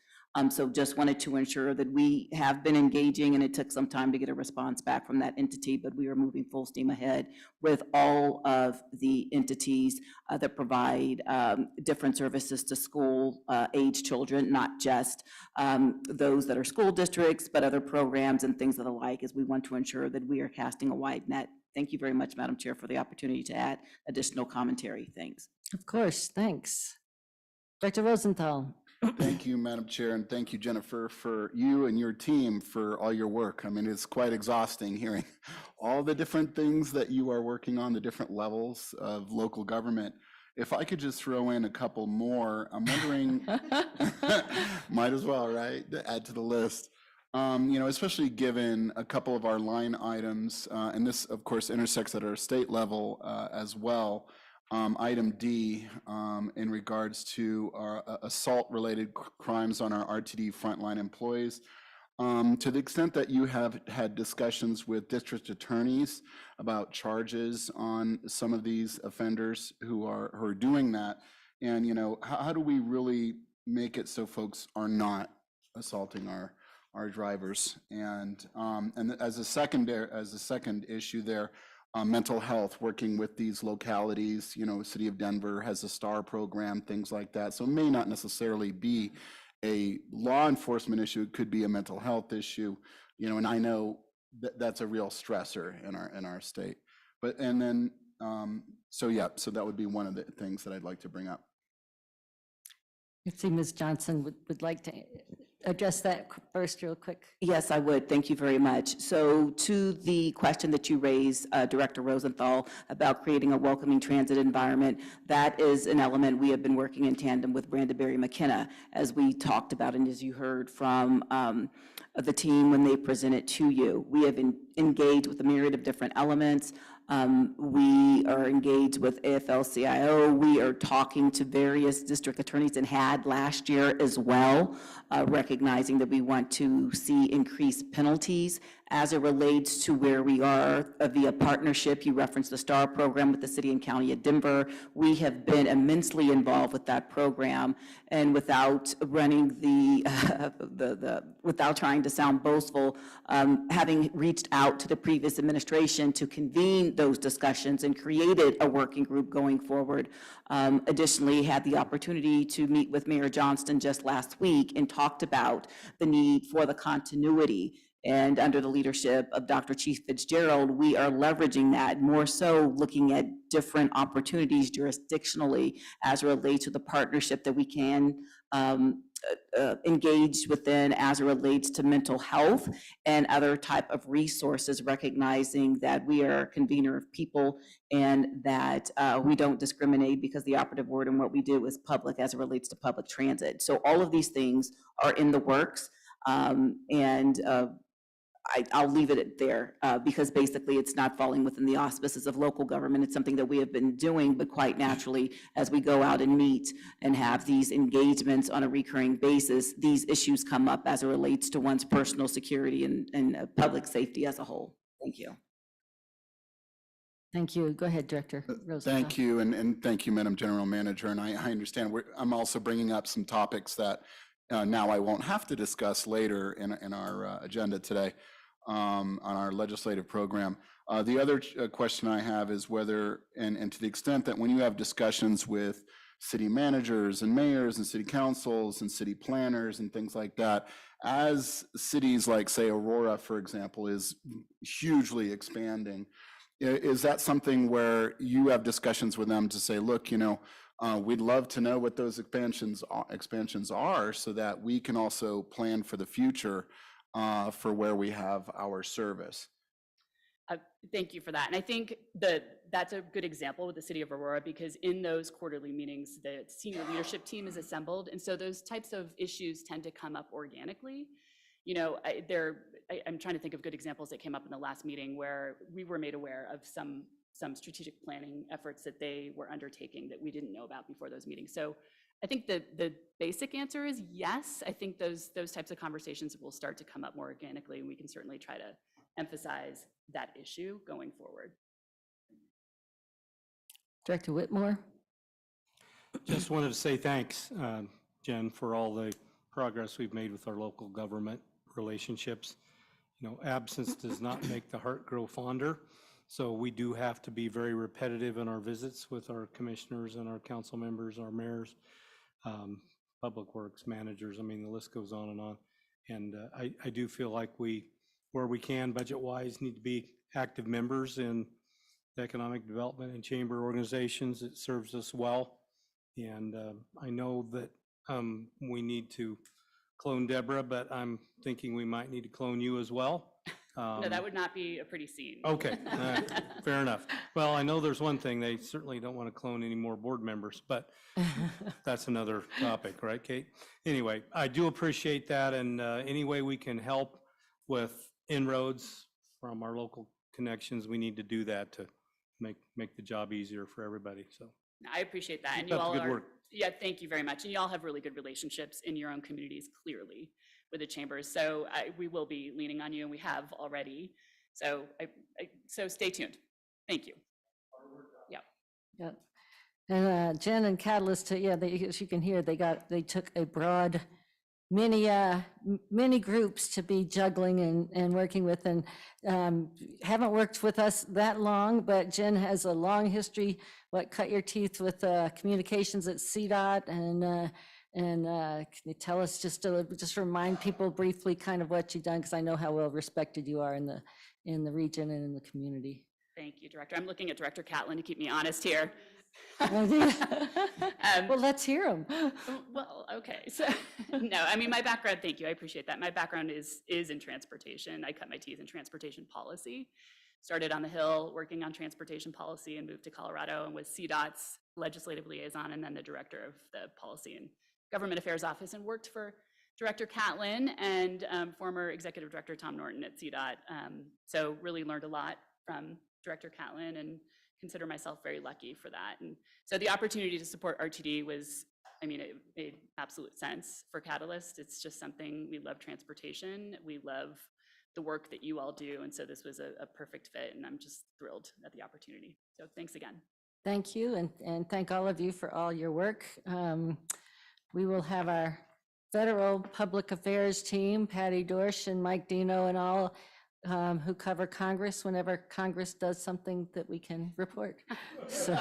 So just wanted to ensure that we have been engaging, and it took some time to get a response back from that entity, but we are moving full steam ahead with all of the entities that provide different services to school age children, not just those that are school districts, but other programs and things of the like, as we want to ensure that we are casting a wide net. Thank you very much, Madam Chair, for the opportunity to add additional commentary. Thanks. Of course, thanks. Dr. Rosenthal. Thank you, Madam Chair, and thank you, Jennifer, for you and your team for all your work. I mean, it's quite exhausting hearing all the different things that you are working on, the different levels of local government. If I could just throw in a couple more, I'm wondering, might as well, right, to add to the list. You know, especially given a couple of our line items, and this, of course, intersects at our state level as well. Item D, in regards to our assault-related crimes on our RTD frontline employees. To the extent that you have had discussions with district attorneys about charges on some of these offenders who are doing that, and, you know, how do we really make it so folks are not assaulting our drivers? And as a second issue there, mental health, working with these localities, you know, City of Denver has a STAR program, things like that. So it may not necessarily be a law enforcement issue, it could be a mental health issue, you know, and I know that that's a real stressor in our state. But, and then, so yeah, so that would be one of the things that I'd like to bring up. I see Ms. Johnson would like to address that first real quick. Yes, I would. Thank you very much. So to the question that you raised, Director Rosenthal, about creating a welcoming transit environment, that is an element we have been working in tandem with Brandeberry McKenna, as we talked about and as you heard from the team when they presented to you. We have engaged with a myriad of different elements. We are engaged with AFL-CIO. We are talking to various district attorneys and had last year as well, recognizing that we want to see increased penalties as it relates to where we are via partnership. You referenced the STAR program with the city and county of Denver. We have been immensely involved with that program, and without running without trying to sound boastful, having reached out to the previous administration to convene those discussions and created a working group going forward. Additionally, had the opportunity to meet with Mayor Johnston just last week and talked about the need for the continuity. And under the leadership of Dr. Chief Fitzgerald, we are leveraging that, more so looking at different opportunities jurisdictionally as it relates to the partnership that we can engage within as it relates to mental health and other type of resources, recognizing that we are a convener of people and that we don't discriminate, because the operative word in what we do is public as it relates to public transit. So all of these things are in the works, and I'll leave it there because basically it's not falling within the auspices of local government. It's something that we have been doing, but quite naturally, as we go out and meet and have these engagements on a recurring basis, these issues come up as it relates to one's personal security and public safety as a whole. Thank you. Thank you. Go ahead, Director Rosenthal. Thank you, and thank you, Madam General Manager. And I understand I'm also bringing up some topics that now I won't have to discuss later in our agenda today on our legislative program. The other question I have is whether, and to the extent that when you have discussions with city managers and mayors and city councils and city planners and things like that, as cities like, say, Aurora, for example, is hugely expanding, is that something where you have discussions with them to say, look, you know, we'd love to know what those expansions are so that we can also plan for the future for where we have our service? Thank you for that. And I think that's a good example with the city of Aurora, because in those quarterly meetings, the senior leadership team is assembled. And so those types of issues tend to come up organically. You know, I'm trying to think of good examples that came up in the last meeting where we were made aware of some strategic planning efforts that they were undertaking that we didn't know about before those meetings. So I think the basic answer is yes. I think those types of conversations will start to come up more organically, and we can certainly try to emphasize that issue going forward. Director Whitmore. Just wanted to say thanks, Jen, for all the progress we've made with our local government relationships. You know, absence does not make the heart grow fonder. So we do have to be very repetitive in our visits with our commissioners and our council members, our mayors, public works managers. I mean, the list goes on and on. And I do feel like we, where we can budget-wise, need to be active members in the economic development and chamber organizations. It serves us well. And I know that we need to clone Deborah, but I'm thinking we might need to clone you as well. No, that would not be a pretty scene. Okay, fair enough. Well, I know there's one thing, they certainly don't want to clone any more board members, but that's another topic, right, Kate? Anyway, I do appreciate that, and any way we can help with inroads from our local connections, we need to do that to make the job easier for everybody, so. I appreciate that, and Keep you up all the good are, work. yeah, thank you very much. And you all have really good relationships in your own communities, clearly, with the chambers. So we will be leaning on you, and we have already. So so stay tuned. Thank you. Yeah. Yeah. And Jen and Catalyst, yeah, as you can hear, they took a broad, many groups to be juggling and working with, and haven't worked with us that long, but Jen has a long history, cut your teeth with communications at CDOT, and can you tell us just remind people briefly kind of what you've done, because I know how well respected you are in the region and in the community. Thank you, Director. I'm looking at Director Catlin to keep me honest here. Well, let's hear them. Well, okay. So, no, I mean, my background, thank you, I appreciate that. My background is in transportation. I cut my teeth in transportation policy. Started on the Hill working on transportation policy and moved to Colorado and was CDOT's legislative liaison and then the director of the Policy and Government Affairs Office, and worked for Director Catlin and former Executive Director Tom Norton at CDOT. So really learned a lot from Director Catlin and consider myself very lucky for that. And so the opportunity to support RTD was, I mean, it made absolute sense for Catalyst. It's just something, we love transportation. We love the work that you all do. And so this was a perfect fit, and I'm just thrilled at the opportunity. So thanks again. Thank you, and thank all of you for all your work. We will have our federal public affairs team, Patty Dorsch and Mike Dino and all, who cover Congress whenever Congress does something that we can report. So,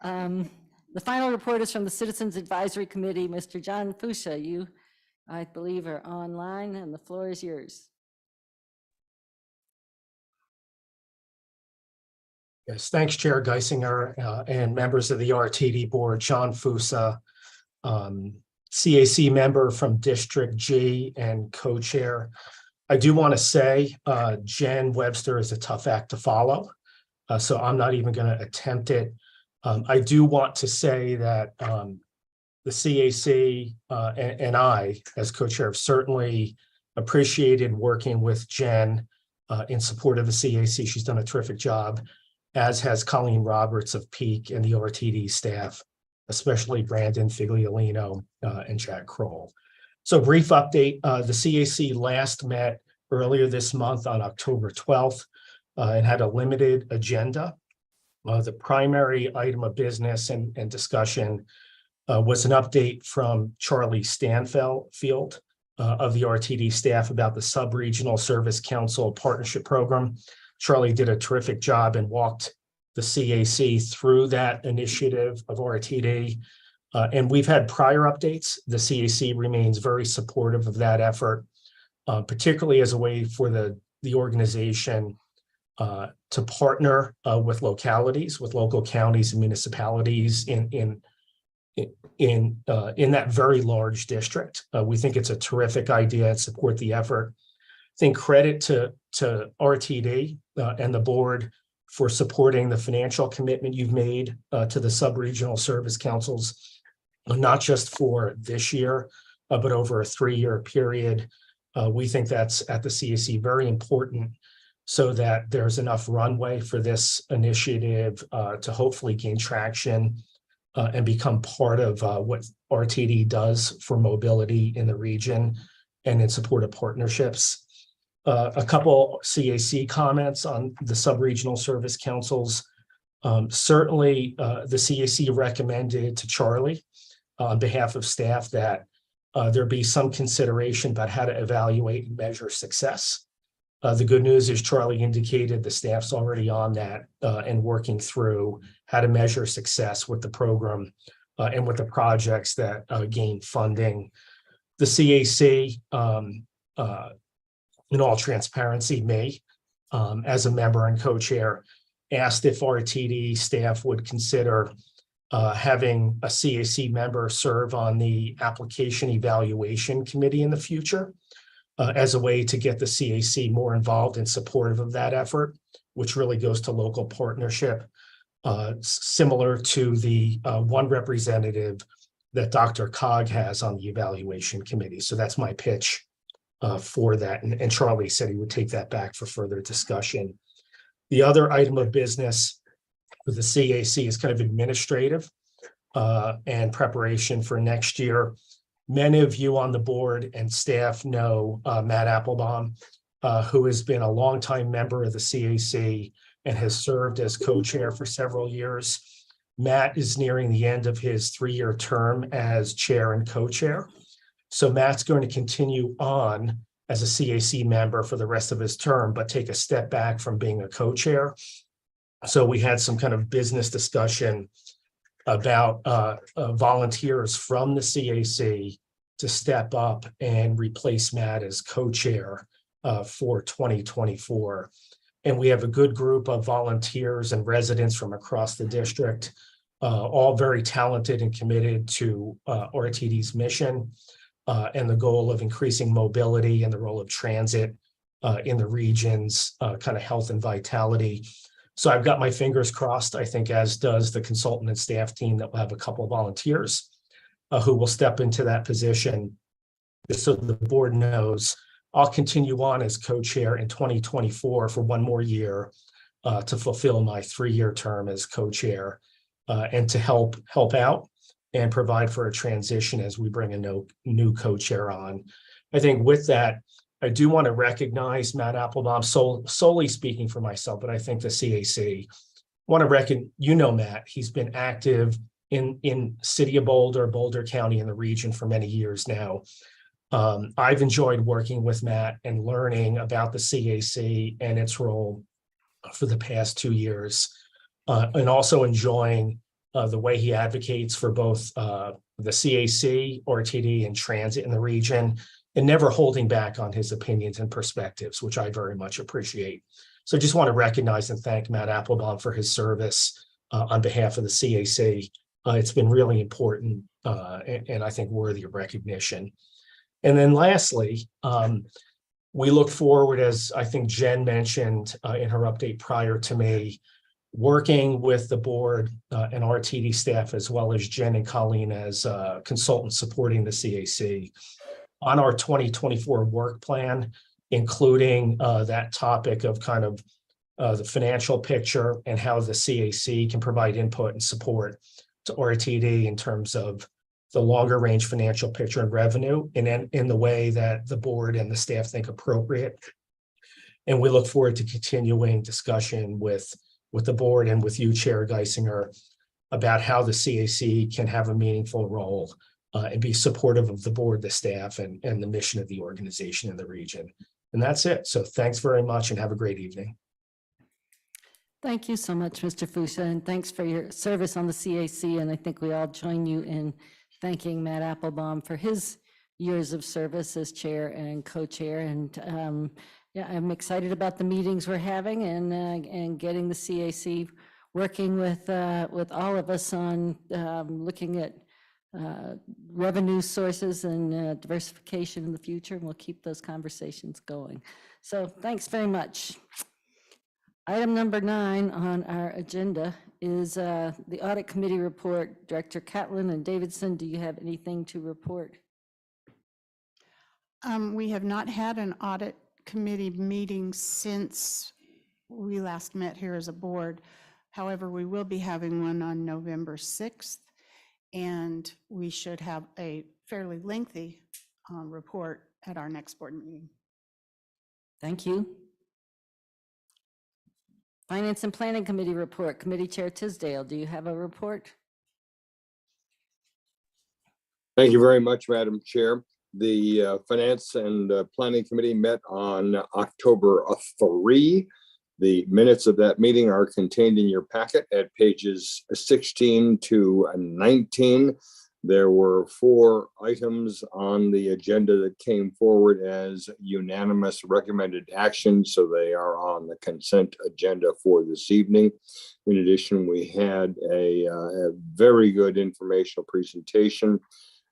the final report is from the Citizens Advisory Committee. Mr. John Fuchsia, you, I believe, are online, and the floor is yours. Yes, thanks, Chair Geisinger, and members of the RTD Board, John Fusa, CAC member from District G and co-chair. I do want to say Jen Webster is a tough act to follow, so I'm not even going to attempt it. I do want to say that the CAC and I, as co-chair, have certainly appreciated working with Jen in support of the CAC. She's done a terrific job, as has Colleen Roberts of Peak and the RTD staff, especially Brandon Figliolino and Jack Kroll. So brief update, the CAC last met earlier this month on October 12th and had a limited agenda. The primary item of business and discussion was an update from Charlie Stanfield of the RTD staff about the Sub-Regional Service Council Partnership Program. Charlie did a terrific job and walked the CAC through that initiative of RTD. And we've had prior updates. The CAC remains very supportive of that effort, particularly as a way for the organization to partner with localities, with local counties and municipalities in that very large district. We think it's a terrific idea and support the effort. I think credit to RTD and the board for supporting the financial commitment you've made to the sub-regional service councils, not just for this year, but over a 3-year period. We think that's at the CAC very important so that there's enough runway for this initiative to hopefully gain traction and become part of what RTD does for mobility in the region and in support of partnerships. A couple CAC comments on the sub-regional service councils. Certainly, the CAC recommended to Charlie on behalf of staff that there be some consideration about how to evaluate and measure success. The good news is Charlie indicated the staff's already on that and working through how to measure success with the program and with the projects that gain funding. The CAC, in all transparency, me, as a member and co-chair, asked if RTD staff would consider having a CAC member serve on the application evaluation committee in the future as a way to get the CAC more involved and supportive of that effort, which really goes to local partnership, similar to the one representative that Dr. Cog has on the evaluation committee. So that's my pitch for that. And Charlie said he would take that back for further discussion. The other item of business with the CAC is kind of administrative and preparation for next year. Many of you on the board and staff know Matt Applebaum, who has been a longtime member of the CAC and has served as co-chair for several years. Matt is nearing the end of his 3-year term as chair and co-chair. So Matt's going to continue on as a CAC member for the rest of his term, but take a step back from being a co-chair. So we had some kind of business discussion about volunteers from the CAC to step up and replace Matt as co-chair for 2024. And we have a good group of volunteers and residents from across the district, all very talented and committed to RTD's mission and the goal of increasing mobility and the role of transit in the region's kind of health and vitality. So I've got my fingers crossed, I think, as does the consultant and staff team, that will have a couple of volunteers who will step into that position. So the board knows I'll continue on as co-chair in 2024 for 1 more year to fulfill my 3-year term as co-chair and to help out and provide for a transition as we bring a new co-chair on. I think with that, I do want to recognize Matt Applebaum, solely speaking for myself, but I think the CAC want to Matt, he's been active in City of Boulder County, in the region for many years now. I've enjoyed working with Matt and learning about the CAC and its role for the past 2 years, and also enjoying the way he advocates for both the CAC, RTD, and transit in the region, and never holding back on his opinions and perspectives, which I very much appreciate. So I just want to recognize and thank Matt Applebaum for his service on behalf of the CAC. It's been really important and I think worthy of recognition. And then lastly, we look forward, as I think Jen mentioned in her update prior to me, working with the board and RTD staff, as well as Jen and Colleen as consultants supporting the CAC on our 2024 work plan, including that topic of kind of the financial picture and how the CAC can provide input and support to RTD in terms of the longer range financial picture and revenue, and in the way that the board and the staff think appropriate. And we look forward to continuing discussion with the board and with you, Chair Geisinger, about how the CAC can have a meaningful role and be supportive of the board, the staff, and the mission of the organization in the region. And that's it. So thanks very much and have a great evening. Thank you so much, Mr. Fuchsia, and thanks for your service on the CAC. And I think we all join you in thanking Matt Applebaum for his years of service as chair and co-chair. And yeah, I'm excited about the meetings we're having and getting the CAC working with all of us on looking at revenue sources and diversification in the future, and we'll keep those conversations going. So thanks very much. Item number 9 on our agenda is the Audit Committee report. Director Catlin and Davidson, do you have anything to report? We have not had an audit committee meeting since we last met here as a board. However, we will be having one on November 6th, and we should have a fairly lengthy report at our next board meeting. Thank you. Finance and Planning Committee report. Committee Chair Tisdale, do you have a report? Thank you very much, Madam Chair. The Finance and Planning Committee met on October 3. The minutes of that meeting are contained in your packet at pages 16 to 19. There were 4 items on the agenda that came forward as unanimous recommended action, so they are on the consent agenda for this evening. In addition, we had a very good informational presentation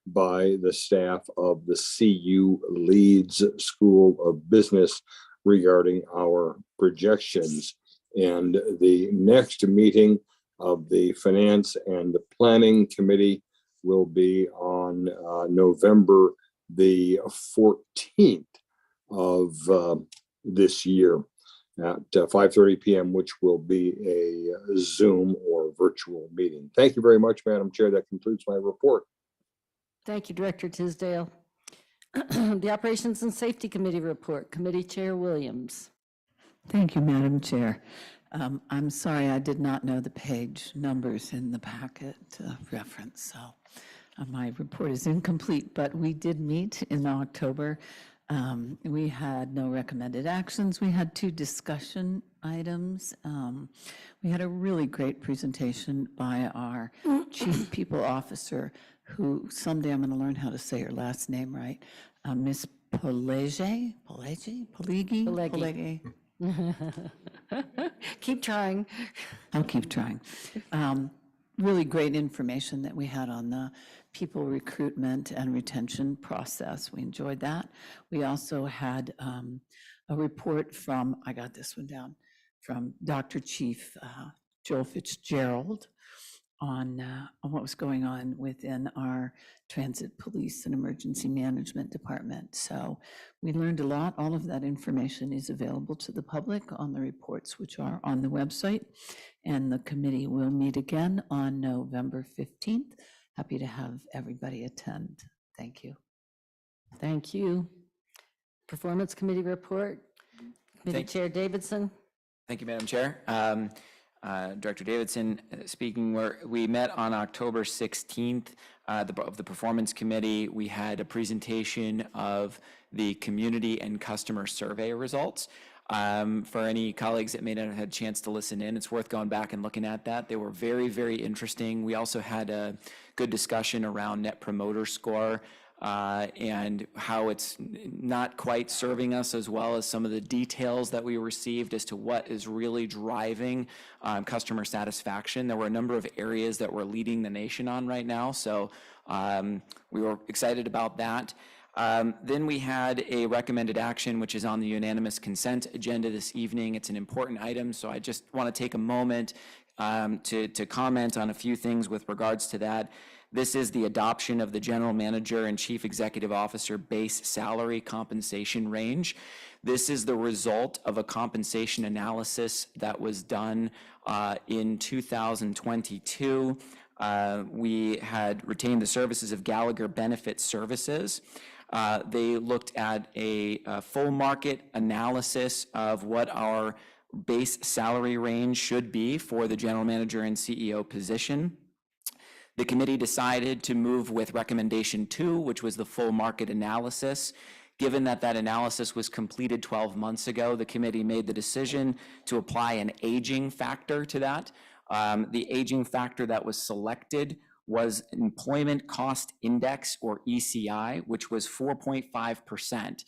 by the staff of the CU Leeds School of Business regarding our projections. And the next meeting of the Finance and the Planning Committee will be on November the 14th of this year at 5:30 p.m., which will be a Zoom or virtual meeting. Thank you very much, Madam Chair. That concludes my report. Thank you, Director Tisdale. The Operations and Safety Committee report. Committee Chair Williams. Thank you, Madam Chair. I'm sorry I did not know the page numbers in the packet reference, so my report is incomplete, but we did meet in October. We had no recommended actions. We had 2 discussion items. We had a really great presentation by our Chief People Officer, who someday I'm going to learn how to say her last name right, Miss Pelegi. Keep trying. I'll keep trying. Really great information that we had on the people recruitment and retention process. We enjoyed that. We also had a report from, I got this one down, from Dr. Chief Joel Fitzgerald on what was going on within our Transit Police and Emergency Management Department. So we learned a lot. All of that information is available to the public on the reports, which are on the website. And the committee will meet again on November 15th happy to have everybody attend. Thank you. Thank you. Performance Committee report. Committee Chair Davidson. Thank you, Madam Chair. Director Davidson speaking. We met on October 16th of the Performance Committee. We had a presentation of the community and customer survey results. For any colleagues that may not have had a chance to listen in, it's worth going back and looking at that. They were very, very interesting. We also had a good discussion around Net Promoter Score and how it's not quite serving us, as well as some of the details that we received as to what is really driving customer satisfaction. There were a number of areas that we're leading the nation on right now, so we were excited about that. Then we had a recommended action, which is on the unanimous consent agenda this evening. It's an important item, so I just want to take a moment to comment on a few things with regards to that. This is the adoption of the General Manager and Chief Executive Officer base salary compensation range. This is the result of a compensation analysis that was done in 2022. We had retained the services of Gallagher Benefit Services. They looked at a full market analysis of what our base salary range should be for the General Manager and CEO position. The committee decided to move with recommendation 2, which was the full market analysis. Given that that analysis was completed 12 months ago, the committee made the decision to apply an aging factor to that. The aging factor that was selected was Employment Cost Index, or ECI, which was 4.5%.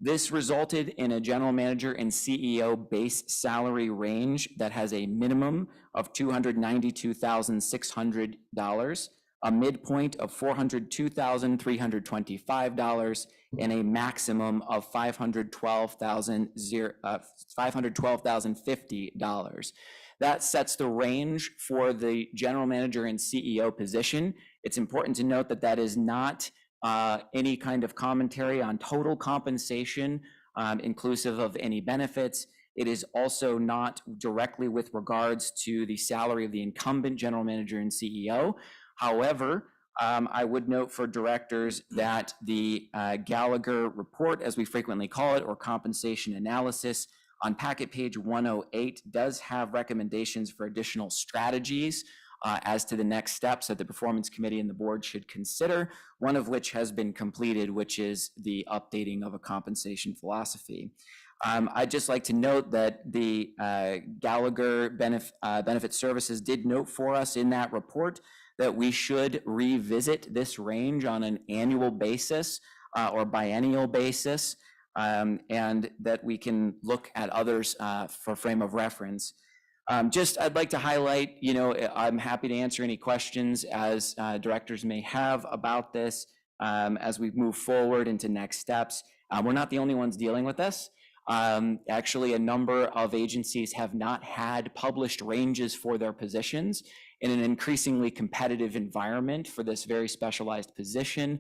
This resulted in a general manager and CEO base salary range that has a minimum of $292,600, a midpoint of $402,325, and a maximum of $512,050. That sets the range for the general manager and CEO position. It's important to note that that is not any kind of commentary on total compensation, inclusive of any benefits. It is also not directly with regards to the salary of the incumbent general manager and CEO. However, I would note for directors that the Gallagher report, as we frequently call it, or compensation analysis, on packet page 108 does have recommendations for additional strategies as to the next steps that the Performance Committee and the board should consider, one of which has been completed, which is the updating of a compensation philosophy. I'd just like to note that the Gallagher Benefit Services did note for us in that report that we should revisit this range on an annual basis or biennial basis, and that we can look at others for frame of reference. I'd like to highlight, I'm happy to answer any questions as directors may have about this as we move forward into next steps. We're not the only ones dealing with this. Actually, a number of agencies have not had published ranges for their positions in an increasingly competitive environment for this very specialized position.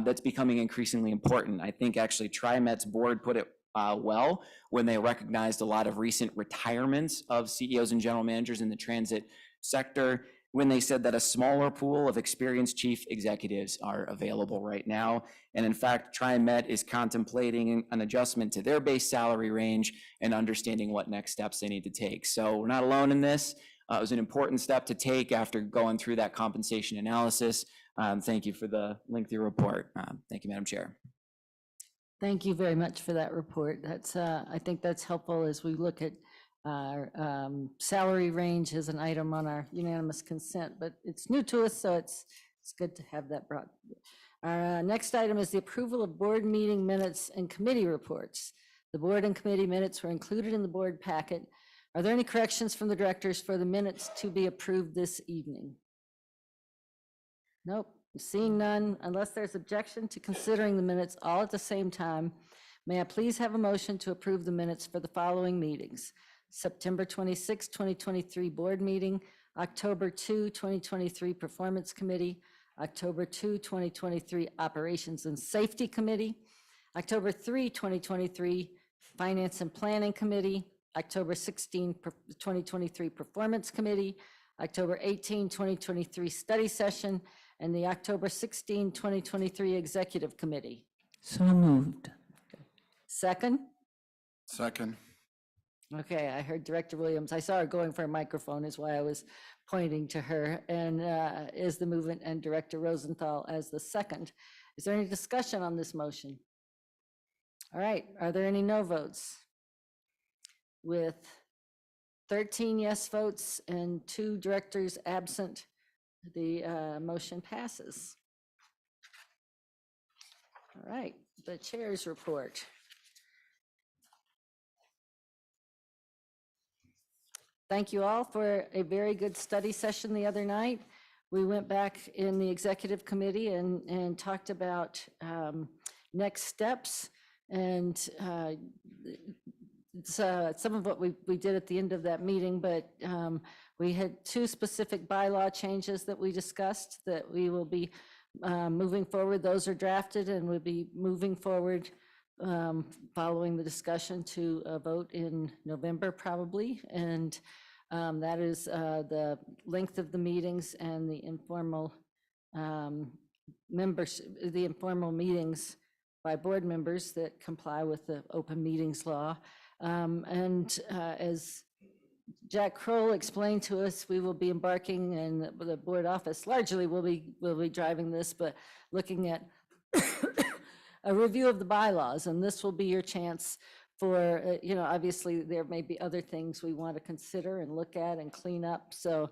That's becoming increasingly important. I think actually TriMet's board put it well when they recognized a lot of recent retirements of CEOs and general managers in the transit sector, when they said that a smaller pool of experienced chief executives are available right now. And in fact, TriMet is contemplating an adjustment to their base salary range and understanding what next steps they need to take. So we're not alone in this. It was an important step to take after going through that compensation analysis. Thank you for the lengthy report. Thank you, Madam Chair. Thank you very much for that report. That's, I think that's helpful as we look at our salary range as an item on our unanimous consent, but it's new to us, so it's good to have that brought. Our next item is the approval of board meeting minutes and committee reports. The board and committee minutes were included in the board packet. Are there any corrections from the directors for the minutes to be approved this evening? Nope. Seeing none, unless there's objection to considering the minutes all at the same time, may I please have a motion to approve the minutes for the following meetings? September 26, 2023 board meeting, October 2, 2023 Performance Committee, October 2, 2023 Operations and Safety Committee, October 3, 2023 Finance and Planning Committee, October 16, 2023 Performance Committee, October 18, 2023 Study Session, and the October 16, 2023 Executive Committee. So moved. Second? Second. Okay, I heard Director Williams. I saw her going for a microphone is why I was pointing to her, and is the movement, and Director Rosenthal as the second. Is there any discussion on this motion? All right, are there any no votes? With 13 yes votes and 2 directors absent, the motion passes. All right, the chair's report. Thank you all for a very good study session the other night. We went back in the executive committee and talked about next steps, and some of what we did at the end of that meeting, but we had 2 specific bylaw changes that we discussed that we will be moving forward. Those are drafted and will be moving forward following the discussion to a vote in November probably. And that is the length of the meetings and the informal the informal meetings by board members that comply with the open meetings law. As Jack Kroll explained to us, we will be embarking, and the board office largely will be driving this, but looking at a review of the bylaws, and this will be your chance for, obviously there may be other things we want to consider and look at and clean up. So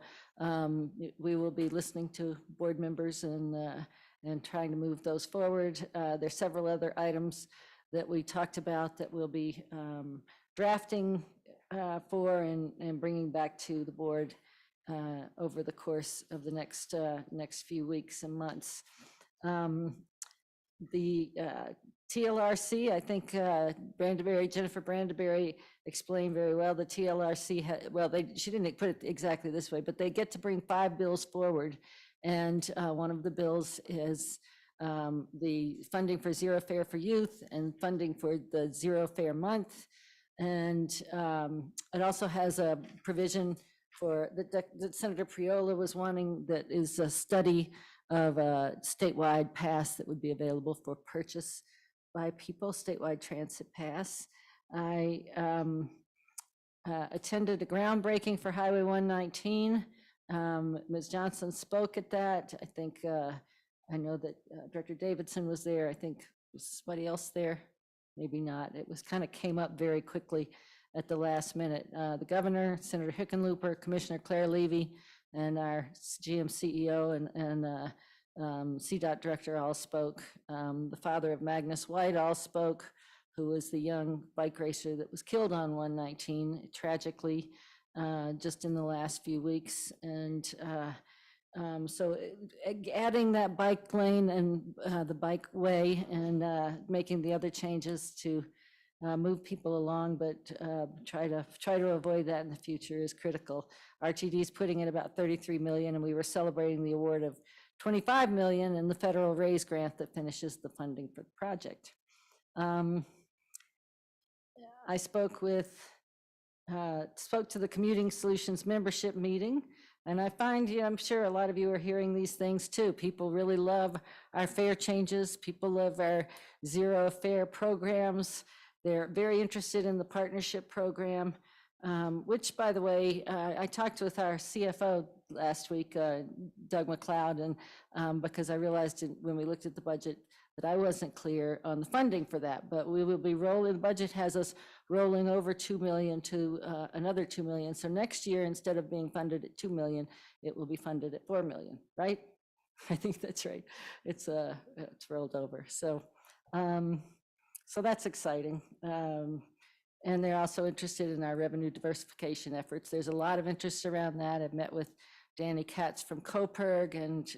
we will be listening to board members and trying to move those forward. There's several other items that we talked about that we'll be drafting for and bringing back to the board over the course of the next few weeks and months. The TLRC, I think Jennifer Brandeberry explained very well. The TLRC, she didn't put it exactly this way, but they get to bring 5 bills forward. And one of the bills is the funding for Zero Fare for Youth and funding for the Zero Fare Month. And it also has a provision for that Senator Priola was wanting, that is a study of a statewide pass that would be available for purchase by people, statewide transit pass. I attended a groundbreaking for Highway 119. Ms. Johnson spoke at that. I think, I know that Director Davidson was there. I think was somebody else there, maybe not. It was kind of came up very quickly at the last minute. The governor, Senator Hickenlooper, Commissioner Claire Levy, and our GM CEO and CDOT director all spoke. The father of Magnus White all spoke, who was the young bike racer that was killed on 119 tragically just in the last few weeks. And so adding that bike lane and the bike way and making the other changes to move people along, but try to avoid that in the future is critical. RTD is putting in about 33 million, and we were celebrating the award of 25 million in the federal RAISE grant that finishes the funding for the project. I spoke to the Commuting Solutions membership meeting, and I find, I'm sure a lot of you are hearing these things too. People really love our fare changes. People love our Zero Fare programs. They're very interested in the partnership program, which, by the way, I talked with our CFO last week, Doug McLeod, and because I realized when we looked at the budget that I wasn't clear on the funding for that, but we will be rolling, the budget has us rolling over 2 million to another 2 million. So next year, instead of being funded at 2 million, it will be funded at 4 million, right? I think that's right. It's rolled over. So that's exciting. And they're also interested in our revenue diversification efforts. There's a lot of interest around that. I've met with Danny Katz from Coperg and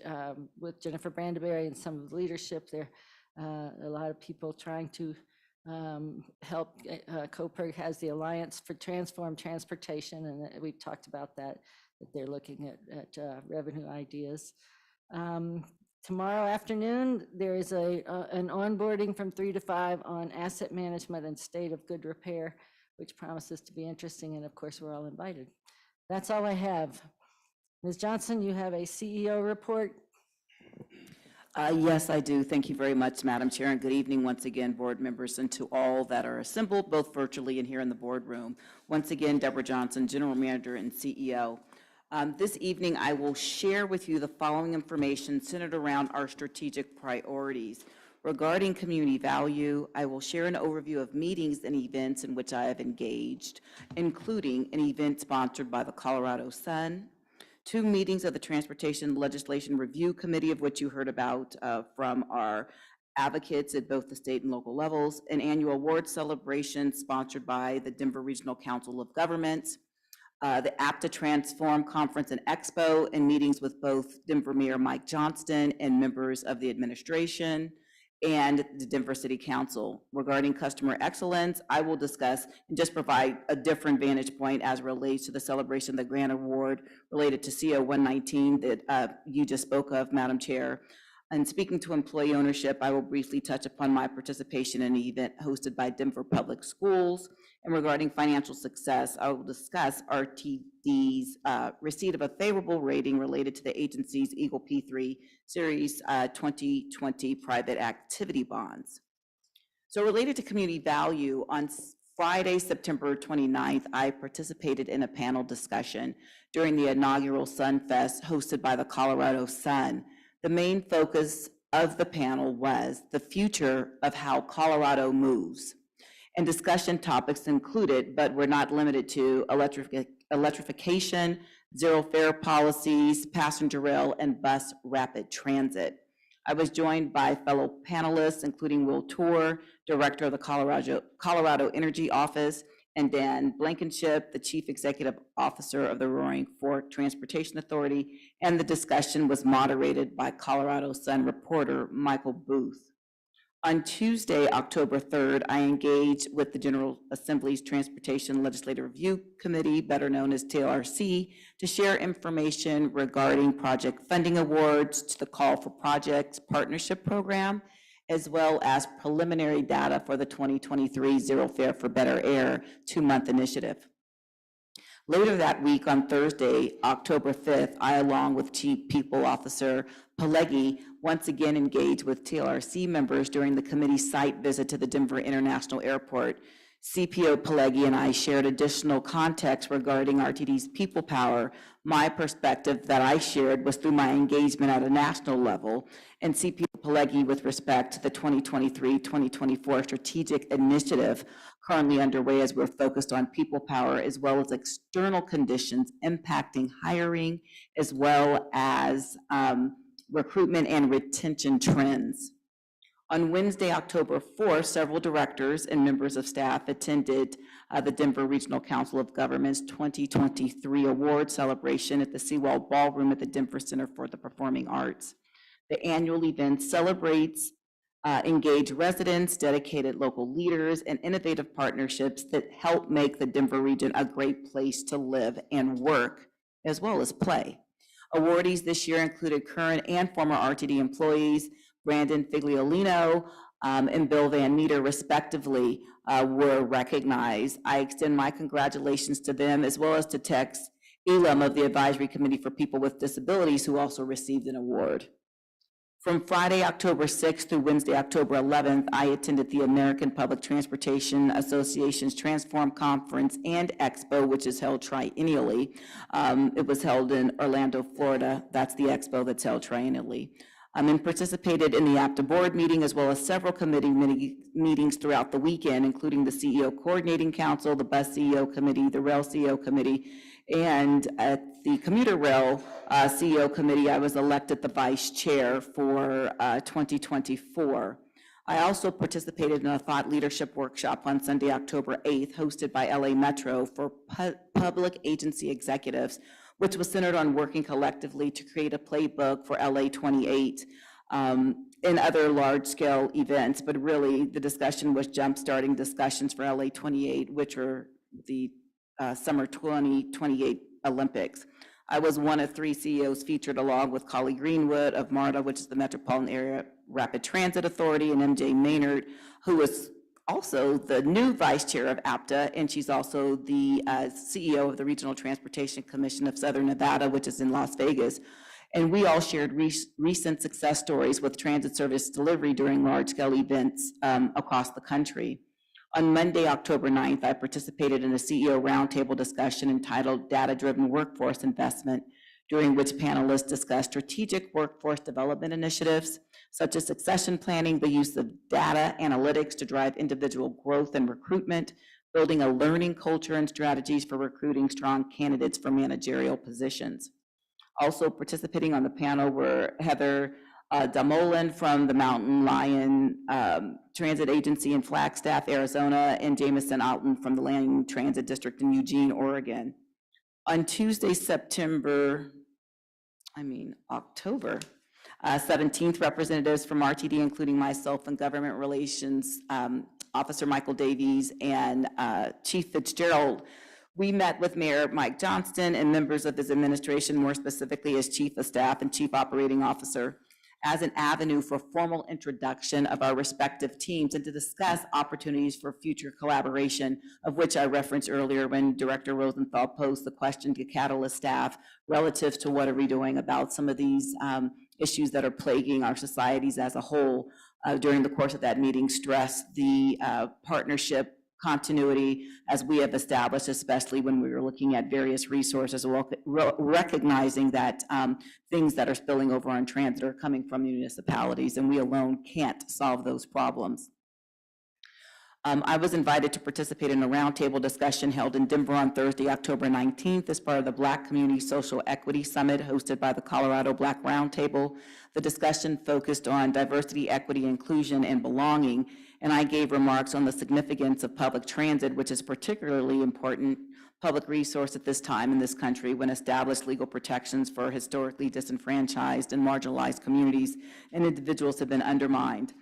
with Jennifer Brandeberry and some of the leadership there. A lot of people trying to help. Coperg has the Alliance for Transformed Transportation, and we've talked about that they're looking at revenue ideas. Tomorrow afternoon, there is an onboarding from 3 to 5 on asset management and state of good repair, which promises to be interesting, and of course, we're all invited. That's all I have. Ms. Johnson, you have a CEO report. Yes, I do. Thank you very much, Madam Chair, and good evening once again, board members, and to all that are assembled, both virtually and here in the boardroom. Once again, Deborah Johnson, General Manager and CEO. This evening, I will share with you the following information centered around our strategic priorities. Regarding community value, I will share an overview of meetings and events in which I have engaged, including an event sponsored by the Colorado Sun, 2 meetings of the Transportation Legislation Review Committee, of which you heard about from our advocates at both the state and local levels, an annual award celebration sponsored by the Denver Regional Council of Governments, the APTA Transform Conference and Expo, and meetings with both Denver Mayor Mike Johnston and members of the administration, and the Denver City Council. Regarding customer excellence, I will discuss and just provide a different vantage point as relates to the celebration of the grant award related to CO 119 that you just spoke of, Madam Chair. And speaking to employee ownership, I will briefly touch upon my participation in an event hosted by Denver Public Schools. And regarding financial success, I will discuss RTD's receipt of a favorable rating related to the agency's Eagle P3 Series 2020 private activity bonds. So related to community value, on Friday, September 29th, I participated in a panel discussion during the inaugural Sun Fest hosted by the Colorado Sun. The main focus of the panel was the future of how Colorado moves. And discussion topics included, but were not limited to, electrification, zero fare policies, passenger rail, and bus rapid transit. I was joined by fellow panelists, including Will Tour, Director of the Colorado Energy Office, and Dan Blankenship, the Chief Executive Officer of the Roaring Fork Transportation Authority, and the discussion was moderated by Colorado Sun reporter Michael Booth. On Tuesday, October 3rd, I engaged with the General Assembly's Transportation Legislative Review Committee, better known as TLRC, to share information regarding project funding awards to the Call for Projects Partnership Program, as well as preliminary data for the 2023 Zero Fare for Better Air 2-month initiative. Later that week, on Thursday, October 5th, I, along with Chief People Officer Pelleggi, once again engaged with TLRC members during the committee's site visit to the Denver International Airport. CPO Pelleggi and I shared additional context regarding RTD's people power. My perspective that I shared was through my engagement at a national level, and CPO Pelleggi with respect to the 2023-2024 strategic initiative currently underway, as we're focused on people power as well as external conditions impacting hiring, as well as recruitment and retention trends. On Wednesday, October 4th, several directors and members of staff attended the Denver Regional Council of Governments 2023 award celebration at the Seawall Ballroom at the Denver Center for the Performing Arts. The annual event celebrates engaged residents, dedicated local leaders, and innovative partnerships that help make the Denver region a great place to live and work, as well as play. Awardees this year included current and former RTD employees. Brandon Figliolino and Bill Van Meter, respectively, were recognized. I extend my congratulations to them, as well as to Tex Elam of the Advisory Committee for People with Disabilities, who also received an award. From Friday, October 6th through Wednesday, October 11th, I attended the American Public Transportation Association's Transform Conference and Expo, which is held triennially. It was held in Orlando, Florida. That's the expo that's held triennially. And participated in the APTA board meeting, as well as several committee meetings throughout the weekend, including the CEO Coordinating Council, the Bus CEO Committee, the Rail CEO Committee, and at the Commuter Rail CEO Committee, I was elected the vice chair for 2024. I also participated in a thought leadership workshop on Sunday, October 8th, hosted by LA Metro for public agency executives, which was centered on working collectively to create a playbook for LA 28 and other large-scale events. But really, the discussion was jump-starting discussions for LA 28, which are the Summer 2028 Olympics. I was one of 3 CEOs featured, along with Collie Greenwood of MARTA, which is the Metropolitan Area Rapid Transit Authority, and MJ Maynard, who is also the new vice chair of APTA, and she's also the CEO of the Regional Transportation Commission of Southern Nevada, which is in Las Vegas. And we all shared recent success stories with transit service delivery during large-scale events across the country. On Monday, October 9th, I participated in a CEO roundtable discussion entitled Data-Driven Workforce Investment, during which panelists discussed strategic workforce development initiatives, such as succession planning, the use of data analytics to drive individual growth and recruitment, building a learning culture and strategies for recruiting strong candidates for managerial positions. Also participating on the panel were Heather Damolen from the Mountain Lion Transit Agency in Flagstaff, Arizona, and Jameson Alton from the Land Transit District in Eugene, Oregon. On Tuesday, October 17th, representatives from RTD, including myself and Government Relations Officer Michael Davies and Chief Fitzgerald, we met with Mayor Mike Johnston and members of his administration, more specifically as Chief of Staff and Chief Operating Officer, as an avenue for formal introduction of our respective teams and to discuss opportunities for future collaboration, of which I referenced earlier when Director Rosenthal posed the question to Catalyst staff relative to what are we doing about some of these issues that are plaguing our societies as a whole. During the course of that meeting, stressed the partnership continuity as we have established, especially when we were looking at various resources, recognizing that things that are spilling over on transit are coming from municipalities, and we alone can't solve those problems. I was invited to participate in a roundtable discussion held in Denver on Thursday, October 19th, as part of the Black Community Social Equity Summit hosted by the Colorado Black Roundtable. The discussion focused on diversity, equity, inclusion, and belonging, and I gave remarks on the significance of public transit, which is particularly important public resource at this time in this country when established legal protections for historically disenfranchised and marginalized communities and individuals have been undermined.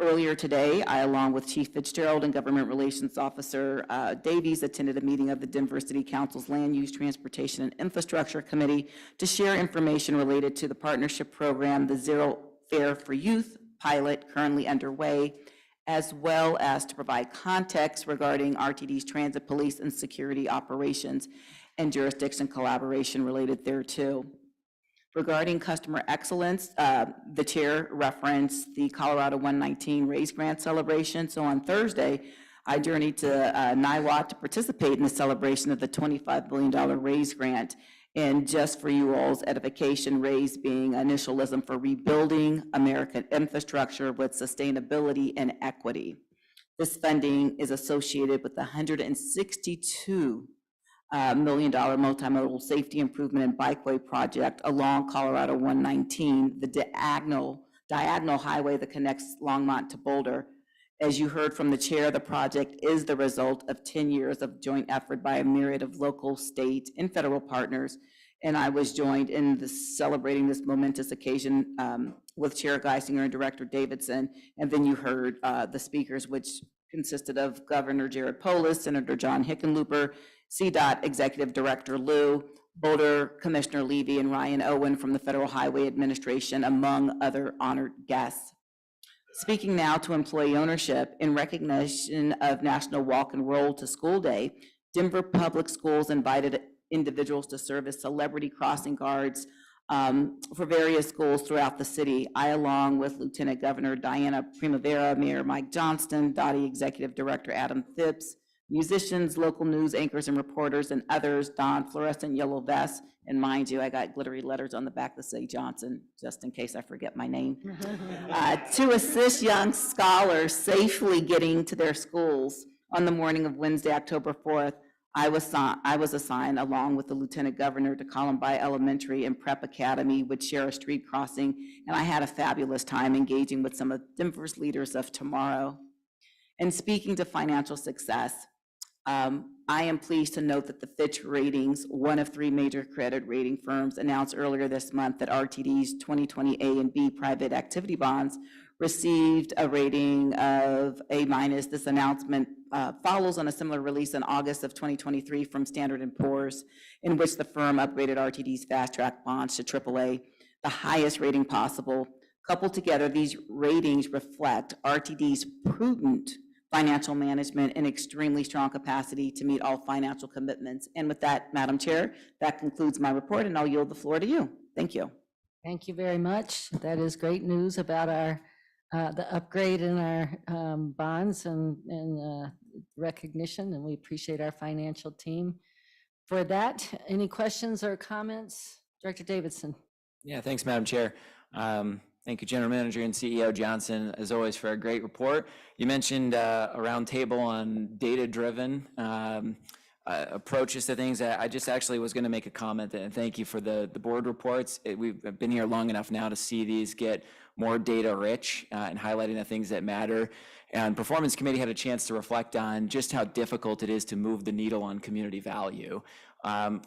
Earlier today, I, along with Chief Fitzgerald and Government Relations Officer Davies, attended a meeting of the Denver City Council's Land Use, Transportation, and Infrastructure Committee to share information related to the partnership program, the Zero Fare for Youth pilot currently underway, as well as to provide context regarding RTD's transit police and security operations and jurisdiction collaboration related thereto. Regarding customer excellence, the chair referenced the Colorado 119 Raise Grant celebration. So on Thursday, I journeyed to Niwot to participate in the celebration of the $25 billion Raise Grant. And just for you all's edification, RAISE being initialism for rebuilding American infrastructure with sustainability and equity. This funding is associated with the $162 million multimodal safety improvement and bikeway project along Colorado 119, the diagonal highway that connects Longmont to Boulder. As you heard from the chair, the project is the result of 10 years of joint effort by a myriad of local, state, and federal partners. And I was joined in celebrating this momentous occasion with Chair Geisinger and Director Davidson. And then you heard the speakers, which consisted of Governor Jared Polis, Senator John Hickenlooper, CDOT Executive Director Liu, Boulder Commissioner Levy, and Ryan Owen from the Federal Highway Administration, among other honored guests. Speaking now to employee ownership, in recognition of National Walk and Roll to School Day, Denver Public Schools invited individuals to serve as celebrity crossing guards for various schools throughout the city. I, along with Lieutenant Governor Diana Primavera, Mayor Mike Johnston, DOTI Executive Director Adam Phipps, musicians, local news anchors and reporters, and others don fluorescent yellow vests. And mind you, I got glittery letters on the back that say Johnson, just in case I forget my name, to assist young scholars safely getting to their schools. On the morning of Wednesday, October 4th, I was assigned, along with the Lieutenant Governor, to Columbine Elementary and Prep Academy, which share a street crossing, and I had a fabulous time engaging with some of Denver's leaders of tomorrow. And speaking to financial success, I am pleased to note that the Fitch Ratings, one of 3 major credit rating firms, announced earlier this month that RTD's 2020 A and B private activity bonds received a rating of A-. This announcement follows on a similar release in August of 2023 from Standard & Poor's, in which the firm upgraded RTD's fast track bonds to AAA, the highest rating possible. Coupled together, these ratings reflect RTD's prudent financial management and extremely strong capacity to meet all financial commitments. And with that, Madam Chair, that concludes my report, and I'll yield the floor to you. Thank you. Thank you very much. That is great news about our, the upgrade in our bonds and recognition, and we appreciate our financial team for that. Any questions or comments? Director Davidson? Yeah, thanks, Madam Chair. Thank you, General Manager and CEO Johnson, as always, for a great report. You mentioned a roundtable on data-driven approaches to things. I just actually was going to make a comment, and thank you for the board reports. We've been here long enough now to see these get more data-rich and highlighting the things that matter. And Performance Committee had a chance to reflect on just how difficult it is to move the needle on community value.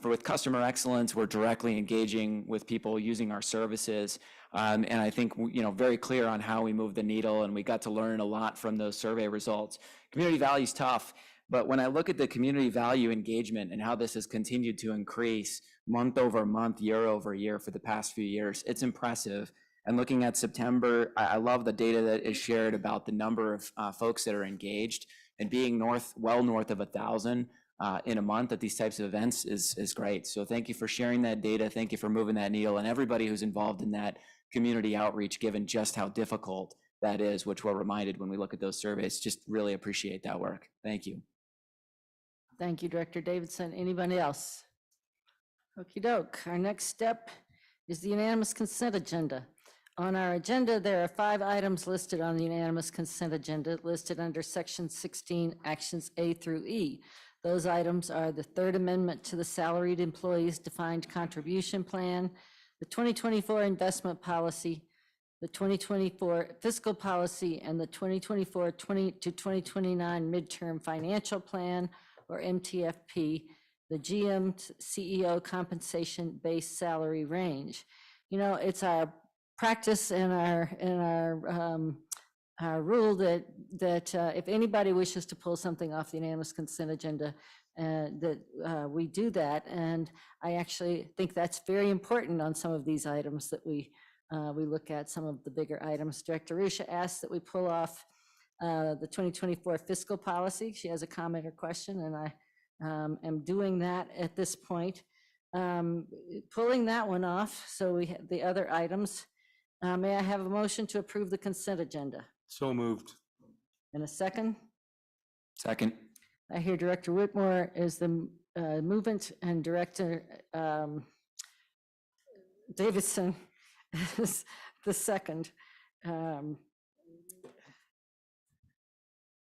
With customer excellence, we're directly engaging with people using our services. And I think, very clear on how we move the needle, and we got to learn a lot from those survey results. Community value is tough, but when I look at the community value engagement and how this has continued to increase month over month, year over year for the past few years, it's impressive. And looking at September, I love the data that is shared about the number of folks that are engaged, and being well north of 1,000 in a month at these types of events is great. So thank you for sharing that data. Thank you for moving that needle, and everybody who's involved in that community outreach, given just how difficult that is, which we're reminded when we look at those surveys. Just really appreciate that work. Thank you. Thank you, Director Davidson. Anybody else? Okey doke. Our next step is the unanimous consent agenda. On our agenda, there are 5 items listed on the unanimous consent agenda, listed under Section 16, Actions A through E. Those items are the Third Amendment to the Salaried Employees Defined Contribution Plan, the 2024 Investment Policy, the 2024 Fiscal Policy, and the 2024 to 2029 Midterm Financial Plan, or MTFP, the GM CEO Compensation Base Salary Range. It's our practice and our rule that if anybody wishes to pull something off the unanimous consent agenda, that we do that. And I actually think that's very important on some of these items that we look at, some of the bigger items. Director Ruscia asked that we pull off the 2024 fiscal policy. She has a comment or question, and I am doing that at this point. Pulling that one off, so we have the other items. May I have a motion to approve the consent agenda? So moved. In a second? Second. I hear Director Whitmore is the movement, and Director Davidson is the second.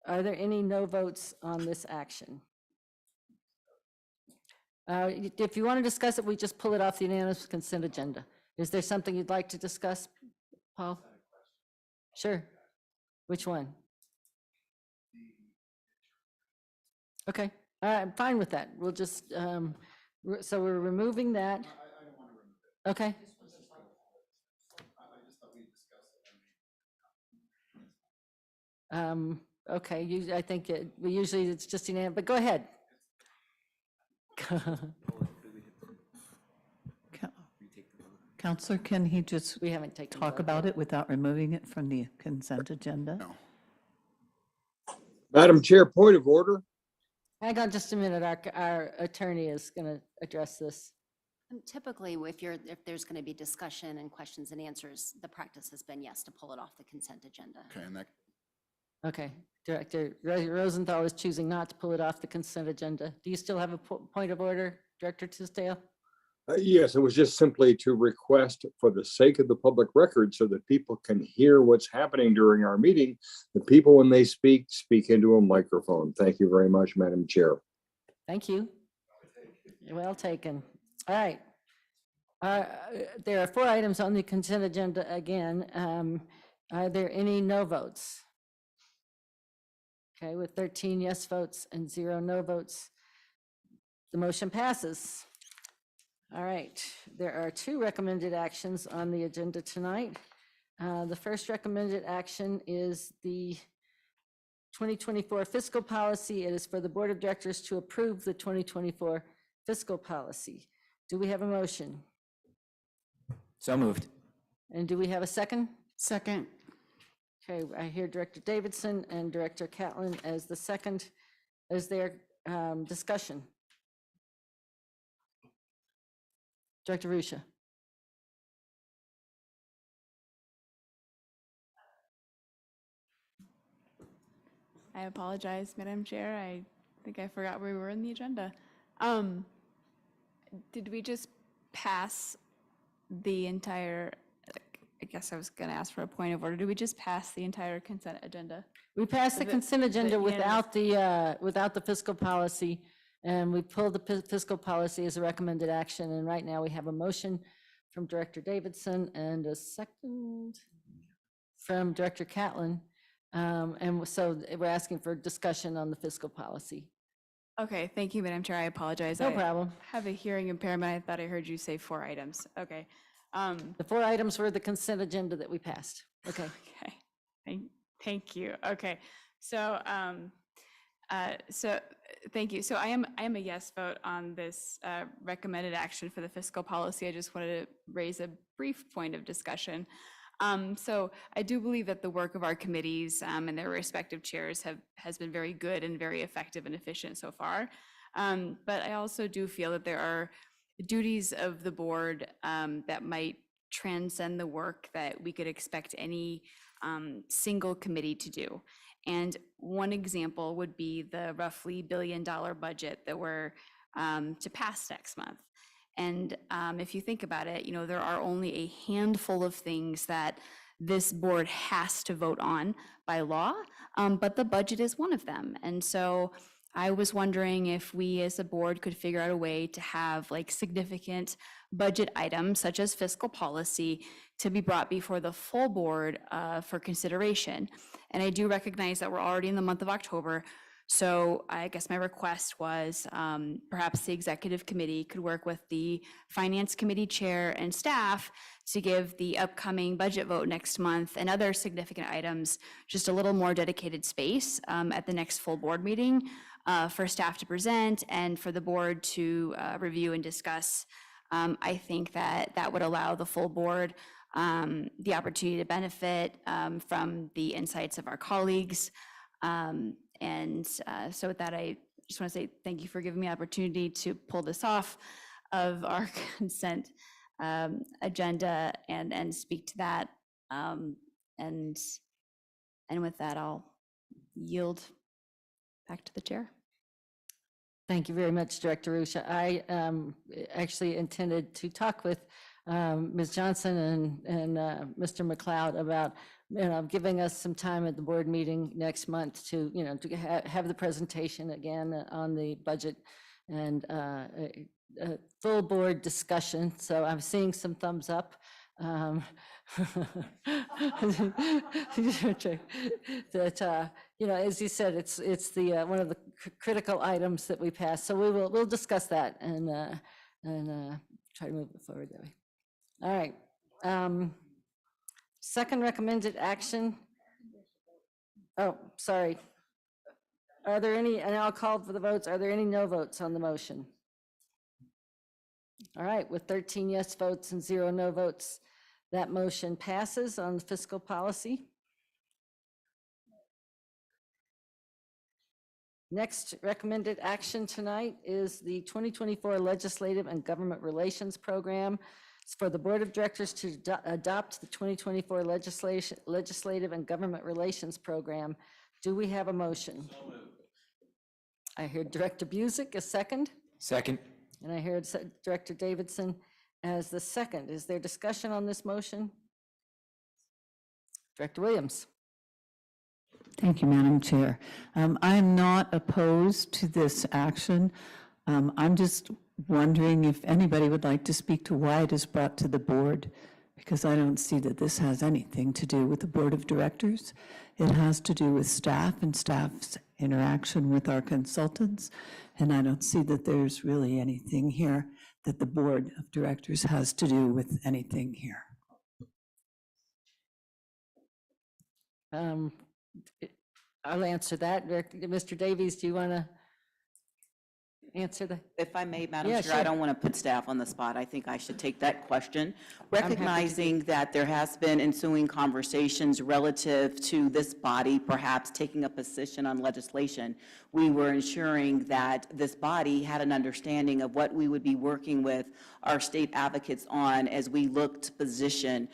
Are there any no votes on this action? If you want to discuss it, we just pull it off the unanimous consent agenda. Is there something you'd like to discuss, Paul? Sure. Which one? Okay, I'm fine with that. We'll just, so we're removing that. Okay. Okay, I think we usually, it's just unanimous, but go ahead. Counselor, can he just We haven't taken. talk about it without removing it from the consent agenda? No. Madam Chair, point of order. Hang on just a minute. Our attorney is going to address this. Typically, if there's going to be discussion and questions and answers, the practice has been yes, to pull it off the consent agenda. Okay, and that, Okay, Director Rosenthal is choosing not to pull it off the consent agenda. Do you still have a point of order, Director Tisdale? Yes, it was just simply to request, for the sake of the public record, so that people can hear what's happening during our meeting, the people, when they speak into a microphone. Thank you very much, Madam Chair. Thank you. Well taken. All right. There are 4 items on the consent agenda again. Are there any no votes? Okay, with 13 yes votes and 0 no votes, the motion passes. All right, there are 2 recommended actions on the agenda tonight. The first recommended action is the 2024 fiscal policy. It is for the Board of Directors to approve the 2024 fiscal policy. Do we have a motion? So moved. And do we have a second? Second. Okay, I hear Director Davidson and Director Catlin as the second. Is there discussion? Director Ruscia. I apologize, Madam Chair. I think I forgot where we were in the agenda. Did we just pass the entire, I guess I was going to ask for a point of order. Did we just pass the entire consent agenda? We passed the consent agenda without the fiscal policy, and we pulled the fiscal policy as a recommended action. And right now we have a motion from Director Davidson and a second from Director Catlin. And so we're asking for discussion on the fiscal policy. Okay, thank you, Madam Chair. I apologize. No problem. I have a hearing impairment. I thought I heard you say 4 items. Okay. The 4 items were the consent agenda that we passed. Okay. Okay. Thank you. Okay. So, thank you. So I am a yes vote on this recommended action for the fiscal policy. I just wanted to raise a brief point of discussion. So I do believe that the work of our committees and their respective chairs has been very good and very effective and efficient so far. But I also do feel that there are duties of the board that might transcend the work that we could expect any single committee to do. And one example would be the roughly $1 billion budget that we're to pass next month. And if you think about it, there are only a handful of things that this board has to vote on by law, but the budget is one of them. And so I was wondering if we as a board could figure out a way to have like significant budget items such as fiscal policy to be brought before the full board for consideration. And I do recognize that we're already in the month of October. So I guess my request was perhaps the executive committee could work with the finance committee chair and staff to give the upcoming budget vote next month and other significant items just a little more dedicated space at the next full board meeting for staff to present and for the board to review and discuss. I think that would allow the full board the opportunity to benefit from the insights of our colleagues. So with that, I just want to say thank you for giving me the opportunity to pull this off of our consent agenda and speak to that. And with that, I'll yield back to the chair. Thank you very much, Director Rusha. I actually intended to talk with Ms. Johnson and Mr. McLeod about giving us some time at the board meeting next month to have the presentation again on the budget and a full board discussion. So I'm seeing some thumbs up. That as you said, it's the one of the critical items that we passed. So we'll discuss that and try to move it forward that way. All right. Second recommended action. Oh, sorry. Are there any, and I'll call for the votes. Are there any no votes on the motion? All right, with 13 yes votes and 0 no votes, that motion passes on the fiscal policy. Next recommended action tonight is the 2024 Legislative and Government Relations Program. It's for the Board of Directors to adopt the 2024 Legislative and Government Relations Program. Do we have a motion? So moved. I heard Director Busick, a second. Second. And I heard Director Davidson as the second. Is there discussion on this motion? Director Williams. Thank you, Madam Chair. I am not opposed to this action. I'm just wondering if anybody would like to speak to why it is brought to the board, because I don't see that this has anything to do with the Board of Directors. It has to do with staff and staff's interaction with our consultants, and I don't see that there's really anything here that the Board of Directors has to do with anything here. I'll answer that. Mr. Davies, do you want to answer that? If I may, Madam Yeah, Chair, I sure. don't want to put staff on the spot. I think I should take that question. happy to do- Recognizing that there has been ensuing conversations relative to this body perhaps taking a position on legislation, we were ensuring that this body had an understanding of what we would be working with our state advocates on as we look to position,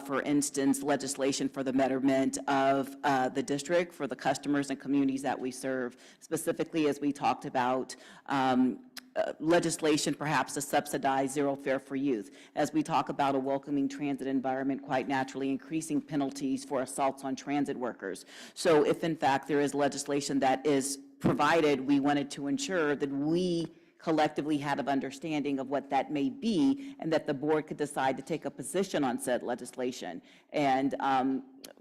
for instance, legislation for the betterment of the district, for the customers and communities that we serve, specifically as we talked about legislation perhaps to subsidize zero fare for youth, as we talk about a welcoming transit environment, quite naturally increasing penalties for assaults on transit workers. So if in fact there is legislation that is provided, we wanted to ensure that we collectively had an understanding of what that may be, and that the board could decide to take a position on said legislation. And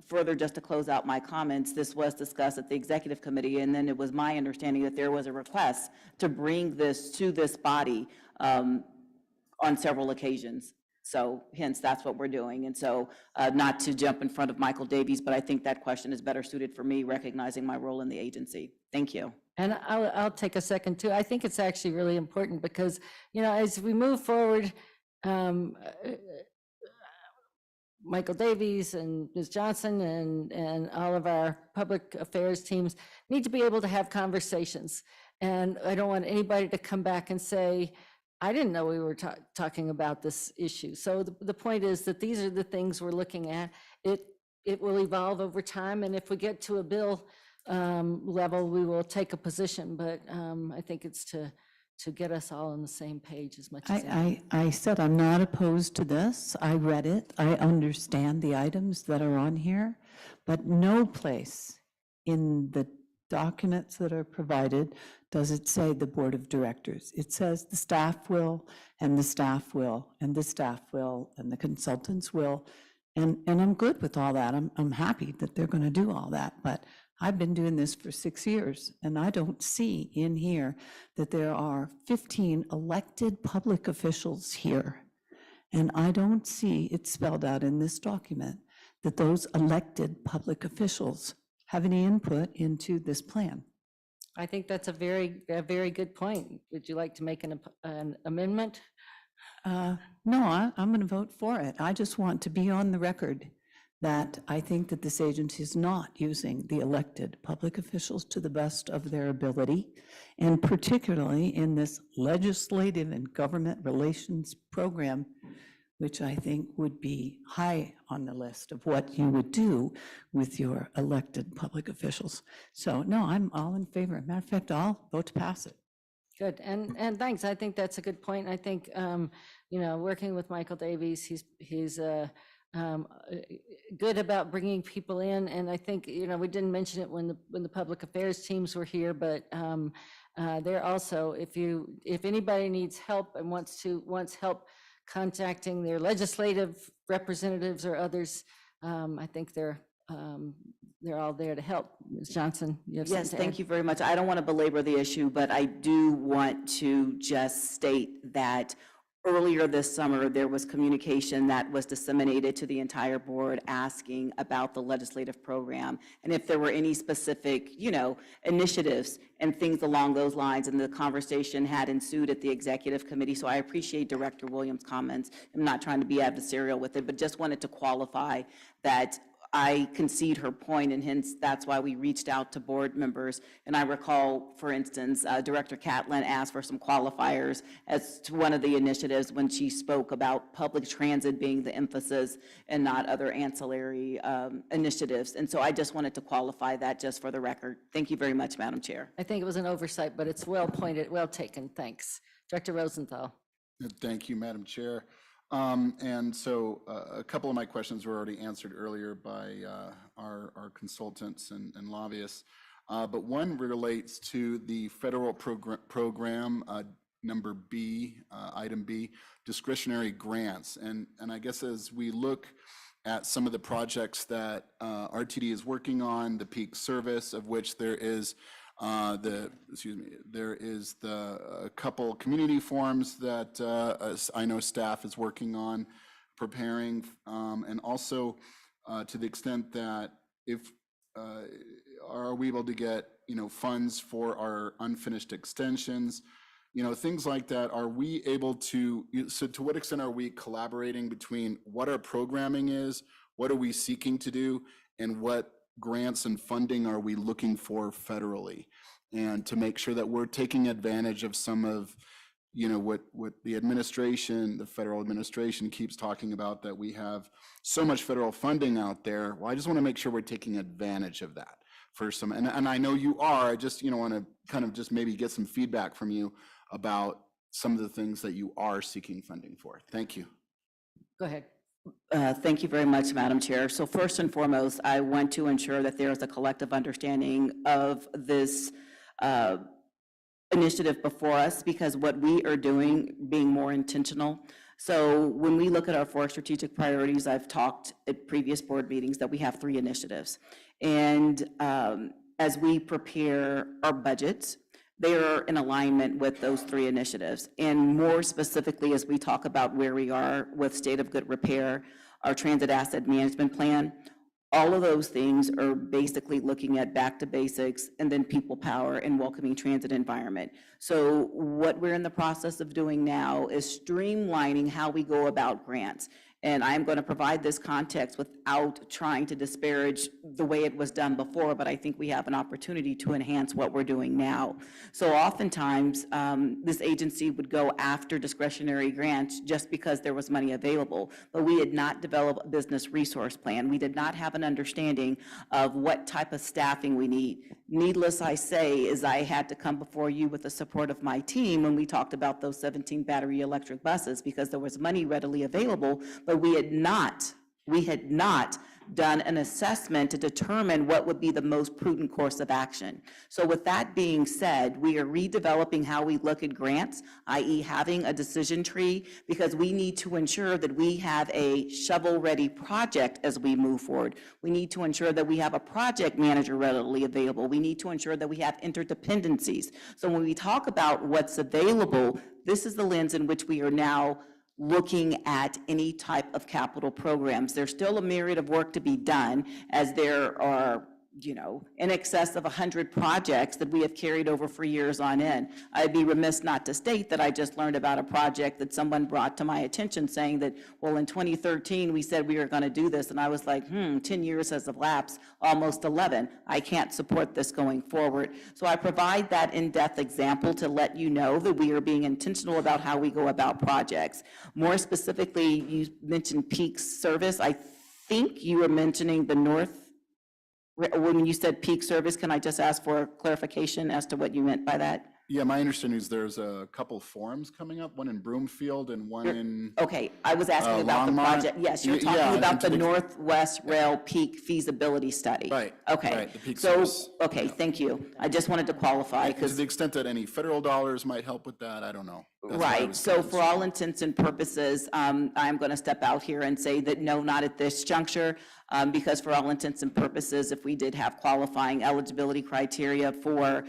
further, just to close out my comments, this was discussed at the executive committee, and then it was my understanding that there was a request to bring this to this body on several occasions. So hence, that's what we're doing. And so not to jump in front of Michael Davies, but I think that question is better suited for me, recognizing my role in the agency. Thank you. And I'll take a second too. I think it's actually really important because, you know, as we move forward, Michael Davies and Ms. Johnson and all of our public affairs teams need to be able to have conversations. And I don't want anybody to come back and say, I didn't know we were talking about this issue. So the point is that these are the things we're looking at. It will evolve over time. And if we get to a bill level, we will take a position, but I think it's to get us all on the same page as much as I said I'm not opposed to this. I read it. I understand the items that are on here, but no place in the documents that are provided does it say the board of directors. It says the staff will, and the staff will, and the staff will, and the consultants will. And I'm good with all that. I'm happy that they're going to do all that, but I've been doing this for 6 years, and I don't see in here that there are 15 elected public officials here. And I don't see it spelled out in this document that those elected public officials have any input into this plan. I think that's a very good point. Would you like to make an amendment? No, I'm going to vote for it. I just want to be on the record that I think that this agency is not using the elected public officials to the best of their ability, and particularly in this legislative and government relations program, which I think would be high on the list of what you would do with your elected public officials. So no, I'm all in favor. Matter of fact, I'll vote to pass it. Good, and thanks. I think that's a good point. I think, you know, working with Michael Davies, he's good about bringing people in, and I think, you know, we didn't mention it when the public affairs teams were here, but they're also, if anybody needs help and wants help contacting their legislative representatives or others, I think they're all there to help. Ms. Johnson, you have something Yes, to thank add? you very much. I don't want to belabor the issue, but I do want to just state that earlier this summer, there was communication that was disseminated to the entire board asking about the legislative program, and if there were any specific, you know, initiatives and things along those lines, and the conversation had ensued at the executive committee. So I appreciate Director Williams' comments. I'm not trying to be adversarial with it, but just wanted to qualify that I concede her point, and hence that's why we reached out to board members. And I recall, for instance, Director Catlin asked for some qualifiers as to one of the initiatives when she spoke about public transit being the emphasis and not other ancillary initiatives. And so I just wanted to qualify that just for the record. Thank you very much, Madam Chair. I think it was an oversight, but it's well pointed, well taken. Thanks. Director Rosenthal. Thank you, Madam Chair. And so a couple of my questions were already answered earlier by our consultants and lobbyists, but one relates to the federal program number B, item B, discretionary grants. And I guess as we look at some of the projects that RTD is working on, the peak service, of which there is there is a couple community forums that I know staff is working on preparing, and also to the extent that if are we able to get, you know, funds for our unfinished extensions, you know, things like that. Are we able to, so to what extent are we collaborating between what our programming is, what are we seeking to do, and what grants and funding are we looking for federally, and to make sure that we're taking advantage of some of you know, what the administration, the federal administration keeps talking about, that we have so much federal funding out there. Well, I just want to make sure we're taking advantage of that for some, and I know you are. I just, you know, want to kind of just maybe get some feedback from you about some of the things that you are seeking funding for. Thank you. Go ahead. Thank you very much, Madam Chair. So first and foremost, I want to ensure that there is a collective understanding of this initiative before us, because what we are doing, being more intentional. So when we look at our 4 strategic priorities, I've talked at previous board meetings that we have 3 initiatives. And as we prepare our budgets, they are in alignment with those 3 initiatives. And more specifically, as we talk about where we are with state of good repair, our transit asset management plan, all of those things are basically looking at back to basics and then people power and welcoming transit environment. So what we're in the process of doing now is streamlining how we go about grants. And I'm going to provide this context without trying to disparage the way it was done before, but I think we have an opportunity to enhance what we're doing now. So oftentimes, this agency would go after discretionary grants just because there was money available, but we had not developed a business resource plan. We did not have an understanding of what type of staffing we need. Needless I say, is I had to come before you with the support of my team when we talked about those 17 battery electric buses, because there was money readily available, but we had not done an assessment to determine what would be the most prudent course of action. So with that being said, we are redeveloping how we look at grants, i.e. having a decision tree, because we need to ensure that we have a shovel-ready project as we move forward. We need to ensure that we have a project manager readily available. We need to ensure that we have interdependencies. So when we talk about what's available, this is the lens in which we are now looking at any type of capital programs. There's still a myriad of work to be done, as there are, you know, in excess of 100 projects that we have carried over for years on end. I'd be remiss not to state that I just learned about a project that someone brought to my attention saying that, well, in 2013, we said we were going to do this. And I was like, 10 years has elapsed, almost 11. I can't support this going forward. So I provide that in-depth example to let you know that we are being intentional about how we go about projects. More specifically, you mentioned peak service. I think you were mentioning the North. When you said peak service, can I just ask for clarification as to what you meant by that? Yeah, my understanding is there's a couple forums coming up, one in Broomfield and one in. Okay, I was asking about the Longmont. project. Yes, you're Yeah, talking about and the to the- Northwest Rail Peak Feasibility Study. Right. Okay. Right, the peak So, service. okay, thank you. I just wanted to qualify To because. the extent that any federal dollars might help with that, I don't know. That's why I Right, was so curious. for all intents and purposes, I'm going to step out here and say that no, not at this juncture, because for all intents and purposes, if we did have qualifying eligibility criteria for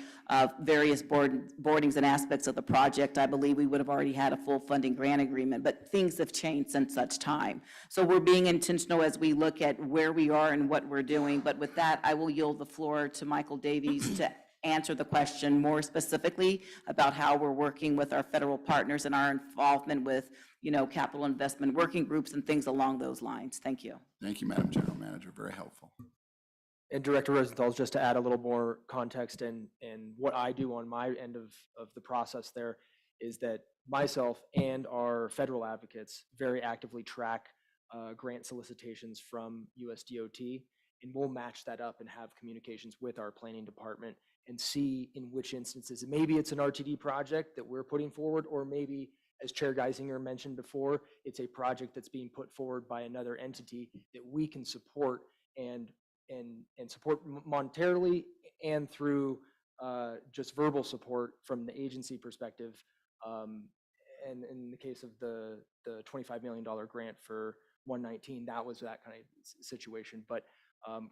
various boardings and aspects of the project, I believe we would have already had a full funding grant agreement, but things have changed since such time. So we're being intentional as we look at where we are and what we're doing, but with that, I will yield the floor to Michael Davies to answer the question more specifically about how we're working with our federal partners and our involvement with, you know, capital investment working groups and things along those lines. Thank you. Thank you, Madam General Manager, very helpful. And Director Rosenthal, just to add a little more context and what I do on my end of the process there is that myself and our federal advocates very actively track grant solicitations from USDOT, and we'll match that up and have communications with our planning department and see in which instances, maybe it's an RTD project that we're putting forward, or maybe, as Chair Geisinger mentioned before, it's a project that's being put forward by another entity that we can support and support monetarily and through just verbal support from the agency perspective. And in the case of the $25 million grant for 119, that was that kind of situation. But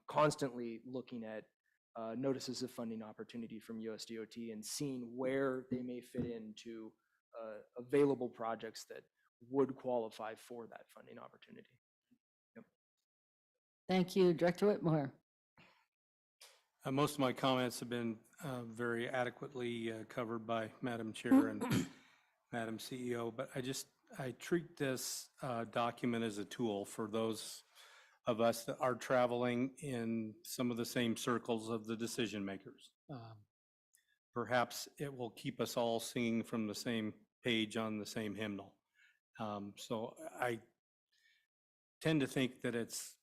constantly looking at notices of funding opportunity from USDOT and seeing where they may fit into available projects that would qualify for that funding opportunity. Yep. Thank you. Director Whitmore. Most of my comments have been very adequately covered by Madam Chair and Madam CEO, but I treat this document as a tool for those of us that are traveling in some of the same circles of the decision makers. Perhaps it will keep us all singing from the same page on the same hymnal. So I tend to think that it's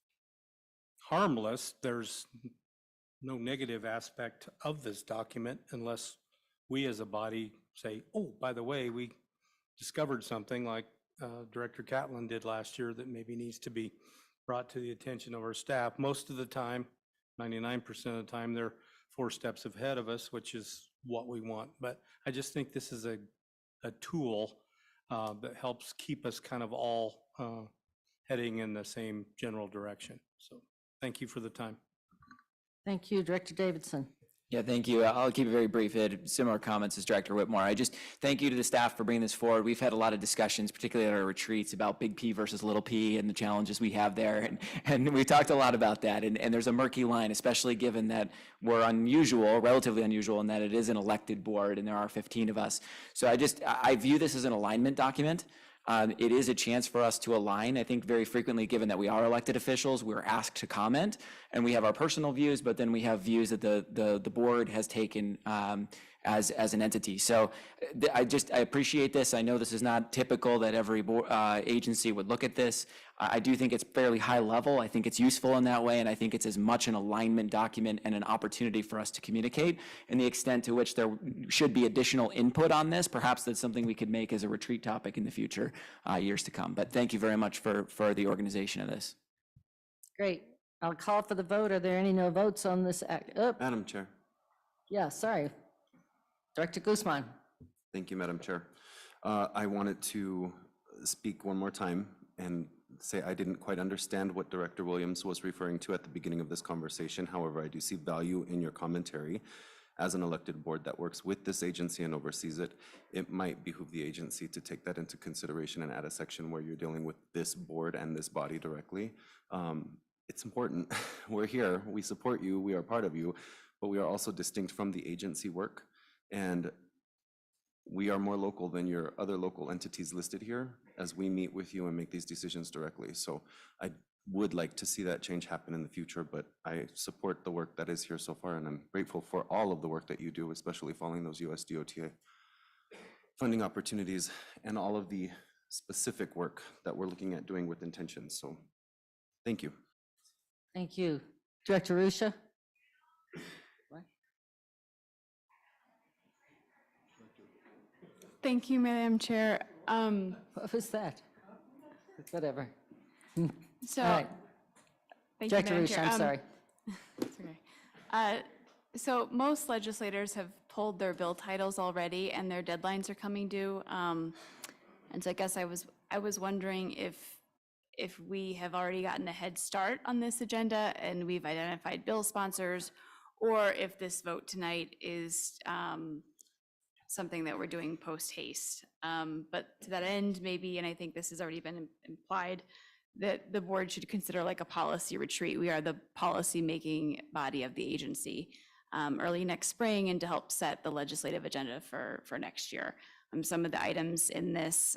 harmless. There's no negative aspect of this document unless we as a body say, oh, by the way, we discovered something like Director Catlin did last year that maybe needs to be brought to the attention of our staff. Most of the time, 99% of the time, they're 4 steps ahead of us, which is what we want. But I just think this is a tool that helps keep us kind of all heading in the same general direction. So thank you for the time. Thank you, Director Davidson. Yeah, thank you. I'll keep it very brief. I had similar comments as Director Whitmore. I just thank you to the staff for bringing this forward. We've had a lot of discussions, particularly at our retreats, about big P versus little p and the challenges we have there. And we talked a lot about that. And there's a murky line, especially given that we're unusual, relatively unusual, in that it is an elected board and there are 15 of us. So I view this as an alignment document. It is a chance for us to align. I think very frequently, given that we are elected officials, we're asked to comment, and we have our personal views, but then we have views that the board has taken as an entity. So I appreciate this. I know this is not typical that every agency would look at this. I do think it's fairly high level. I think it's useful in that way, and I think it's as much an alignment document and an opportunity for us to communicate. And the extent to which there should be additional input on this, perhaps that's something we could make as a retreat topic in the future years to come. But thank you very much for the organization of this. Great. I'll call for the vote. Are there any no votes on this act? Madam Chair. Yeah, sorry. Director Guzman. Thank you, Madam Chair. I wanted to speak one more time and say I didn't quite understand what Director Williams was referring to at the beginning of this conversation. However, I do see value in your commentary. As an elected board that works with this agency and oversees it, it might behoove the agency to take that into consideration and add a section where you're dealing with this board and this body directly. It's important. We're here, we support you, we are part of you, but we are also distinct from the agency work. And we are more local than your other local entities listed here as we meet with you and make these decisions directly. So I would like to see that change happen in the future, but I support the work that is here so far, and I'm grateful for all of the work that you do, especially following those USDOTA funding opportunities and all of the specific work that we're looking at doing with intention. So thank you. Thank you. Director Rusha? Thank you, Madam Chair. What was that? Whatever. So, All right. thank you, Director Madam Rusha, Chair. I'm sorry. It's okay. So most legislators have pulled their bill titles already, and their deadlines are coming due. And so I guess I was wondering if we have already gotten a head start on this agenda and we've identified bill sponsors, or if this vote tonight is something that we're doing post haste. But to that end, maybe, and I think this has already been implied, that the board should consider like a policy retreat. We are the policy-making body of the agency early next spring, and to help set the legislative agenda for next year. Some of the items in this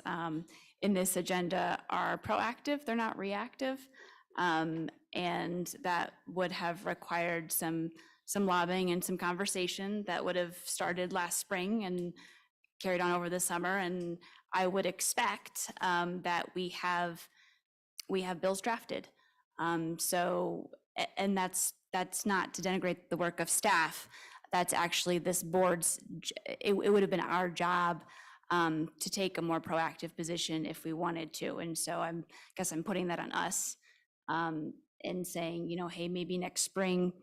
agenda are proactive, they're not reactive. And that would have required some lobbying and some conversation that would have started last spring and carried on over the summer. And I would expect that we have bills drafted. And that's not to denigrate the work of staff. That's actually this board's, it would have been our job to take a more proactive position if we wanted to. And so I guess I'm putting that on us and saying, hey, maybe next spring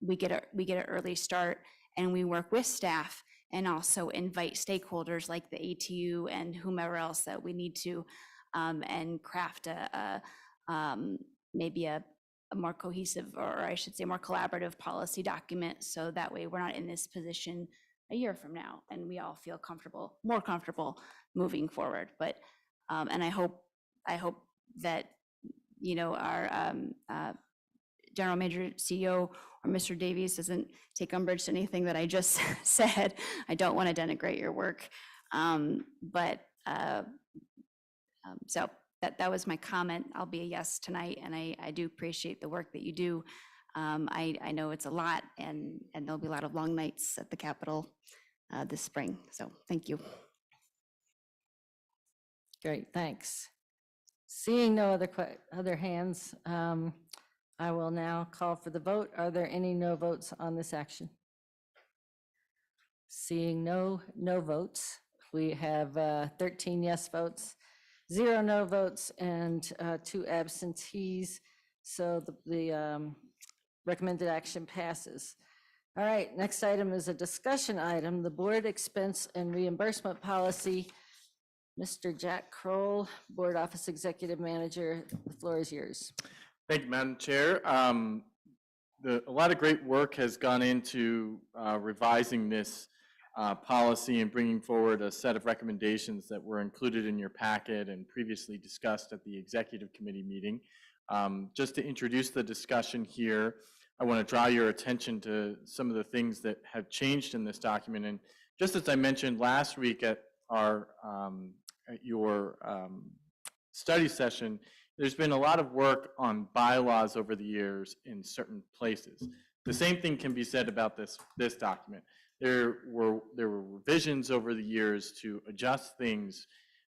we get an early start and we work with staff and also invite stakeholders like the ATU and whomever else that we need to, and craft maybe a more cohesive, or I should say more collaborative policy document. So that way we're not in this position a year from now and we all feel more comfortable moving forward. But, and I hope that, our General Manager, CEO, or Mr. Davies doesn't take umbrage to anything that I just said. I don't want to denigrate your work. So that was my comment. I'll be a yes tonight, and I do appreciate the work that you do. I know it's a lot, and there'll be a lot of long nights at the Capitol this spring. So thank you. Great, thanks. Seeing no other hands, I will now call for the vote. Are there any no votes on this action? Seeing no votes, we have 13 yes votes, 0 no votes, and 2 absentees. So the recommended action passes. All right, next item is a discussion item, the board expense and reimbursement policy. Mr. Jack Kroll, Board Office Executive Manager, the floor is yours. Thank you, Madam Chair. A lot of great work has gone into revising this policy and bringing forward a set of recommendations that were included in your packet and previously discussed at the Executive Committee meeting. Just to introduce the discussion here, I want to draw your attention to some of the things that have changed in this document. And just as I mentioned last week at your study session, there's been a lot of work on bylaws over the years in certain places. The same thing can be said about this document. There were revisions over the years to adjust things,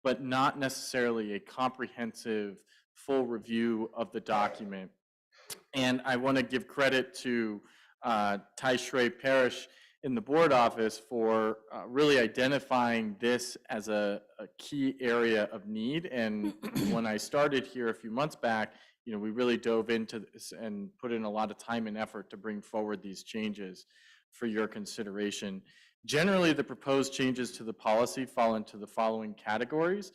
but not necessarily a comprehensive, full review of the document. And I want to give credit to Ty Parrish in the board office for really identifying this as a key area of need. And when I started here a few months back, we really dove into this and put in a lot of time and effort to bring forward these changes for your consideration. Generally, the proposed changes to the policy fall into the following categories.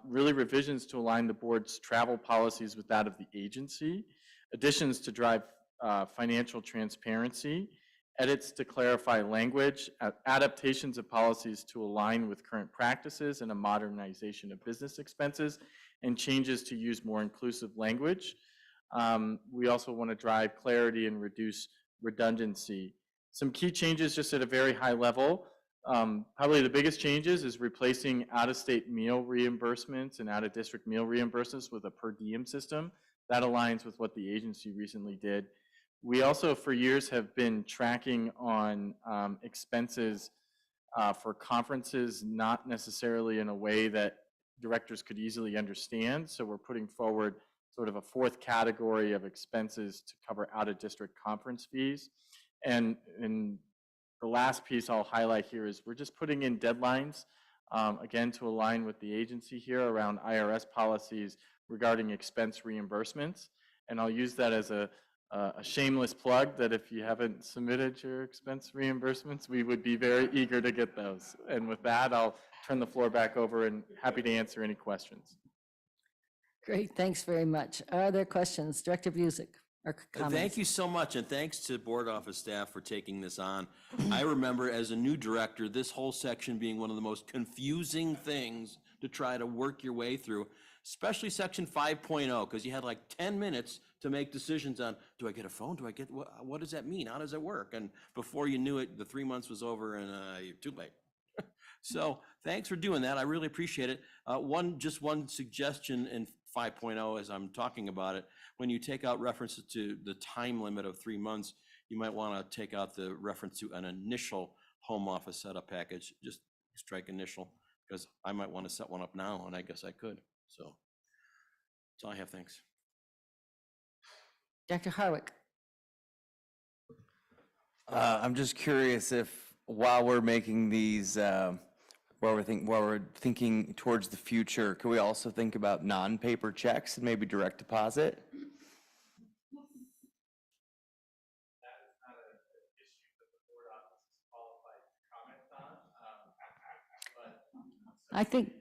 Really revisions to align the board's travel policies with that of the agency, additions to drive financial transparency, edits to clarify language, adaptations of policies to align with current practices, and a modernization of business expenses, and changes to use more inclusive language. We also want to drive clarity and reduce redundancy. Some key changes just at a very high level. Probably the biggest changes is replacing out-of-state meal reimbursements and out-of-district meal reimbursements with a per diem system. That aligns with what the agency recently did. We also, for years, have been tracking on expenses for conferences, not necessarily in a way that directors could easily understand. So we're putting forward sort of a fourth category of expenses to cover out-of-district conference fees. And the last piece I'll highlight here is we're just putting in deadlines, again, to align with the agency here around IRS policies regarding expense reimbursements. And I'll use that as a shameless plug that if you haven't submitted your expense reimbursements, we would be very eager to get those. And with that, I'll turn the floor back over and happy to answer any questions. Great, thanks very much. Are there questions? Director Busick or comments? Thank you so much, and thanks to board office staff for taking this on. I remember as a new director, this whole section being one of the most confusing things to try to work your way through, especially section 5.0, because you had like 10 minutes to make decisions on, do I get a phone? Do I get, what does that mean? How does it work? And before you knew it, the 3 months was over and you're too late. So thanks for doing that. I really appreciate it. Just one suggestion in 5.0 as I'm talking about it, when you take out references to the time limit of 3 months, you might want to take out the reference to an initial home office setup package. Just strike initial, because I might want to set one up now, and I guess I could. So that's all I have. Thanks. Dr. Harwick. I'm just curious if while we're making these, while we're thinking towards the future, can we also think about non-paper checks and maybe direct deposit? I think,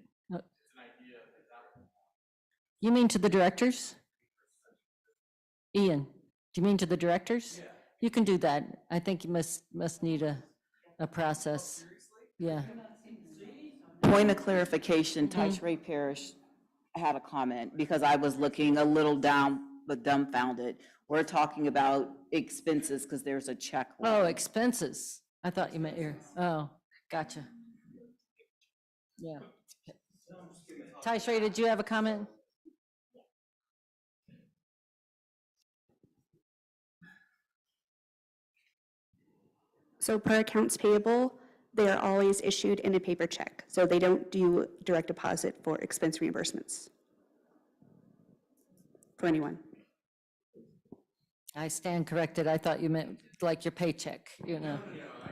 you mean to the directors? Ian, do you mean to the directors? Yeah. You can do that. I think you must need a process. Yeah. Point of clarification, Ty Parrish had a comment because I was looking a little down, but dumbfounded. We're talking about expenses because there's a check. Oh, expenses. I thought you meant oh, gotcha. Yeah. Ty, did you have a comment? So per accounts payable, they are always issued in a paper check. So they don't do direct deposit for expense reimbursements for anyone. I stand corrected. I thought you meant like your paycheck,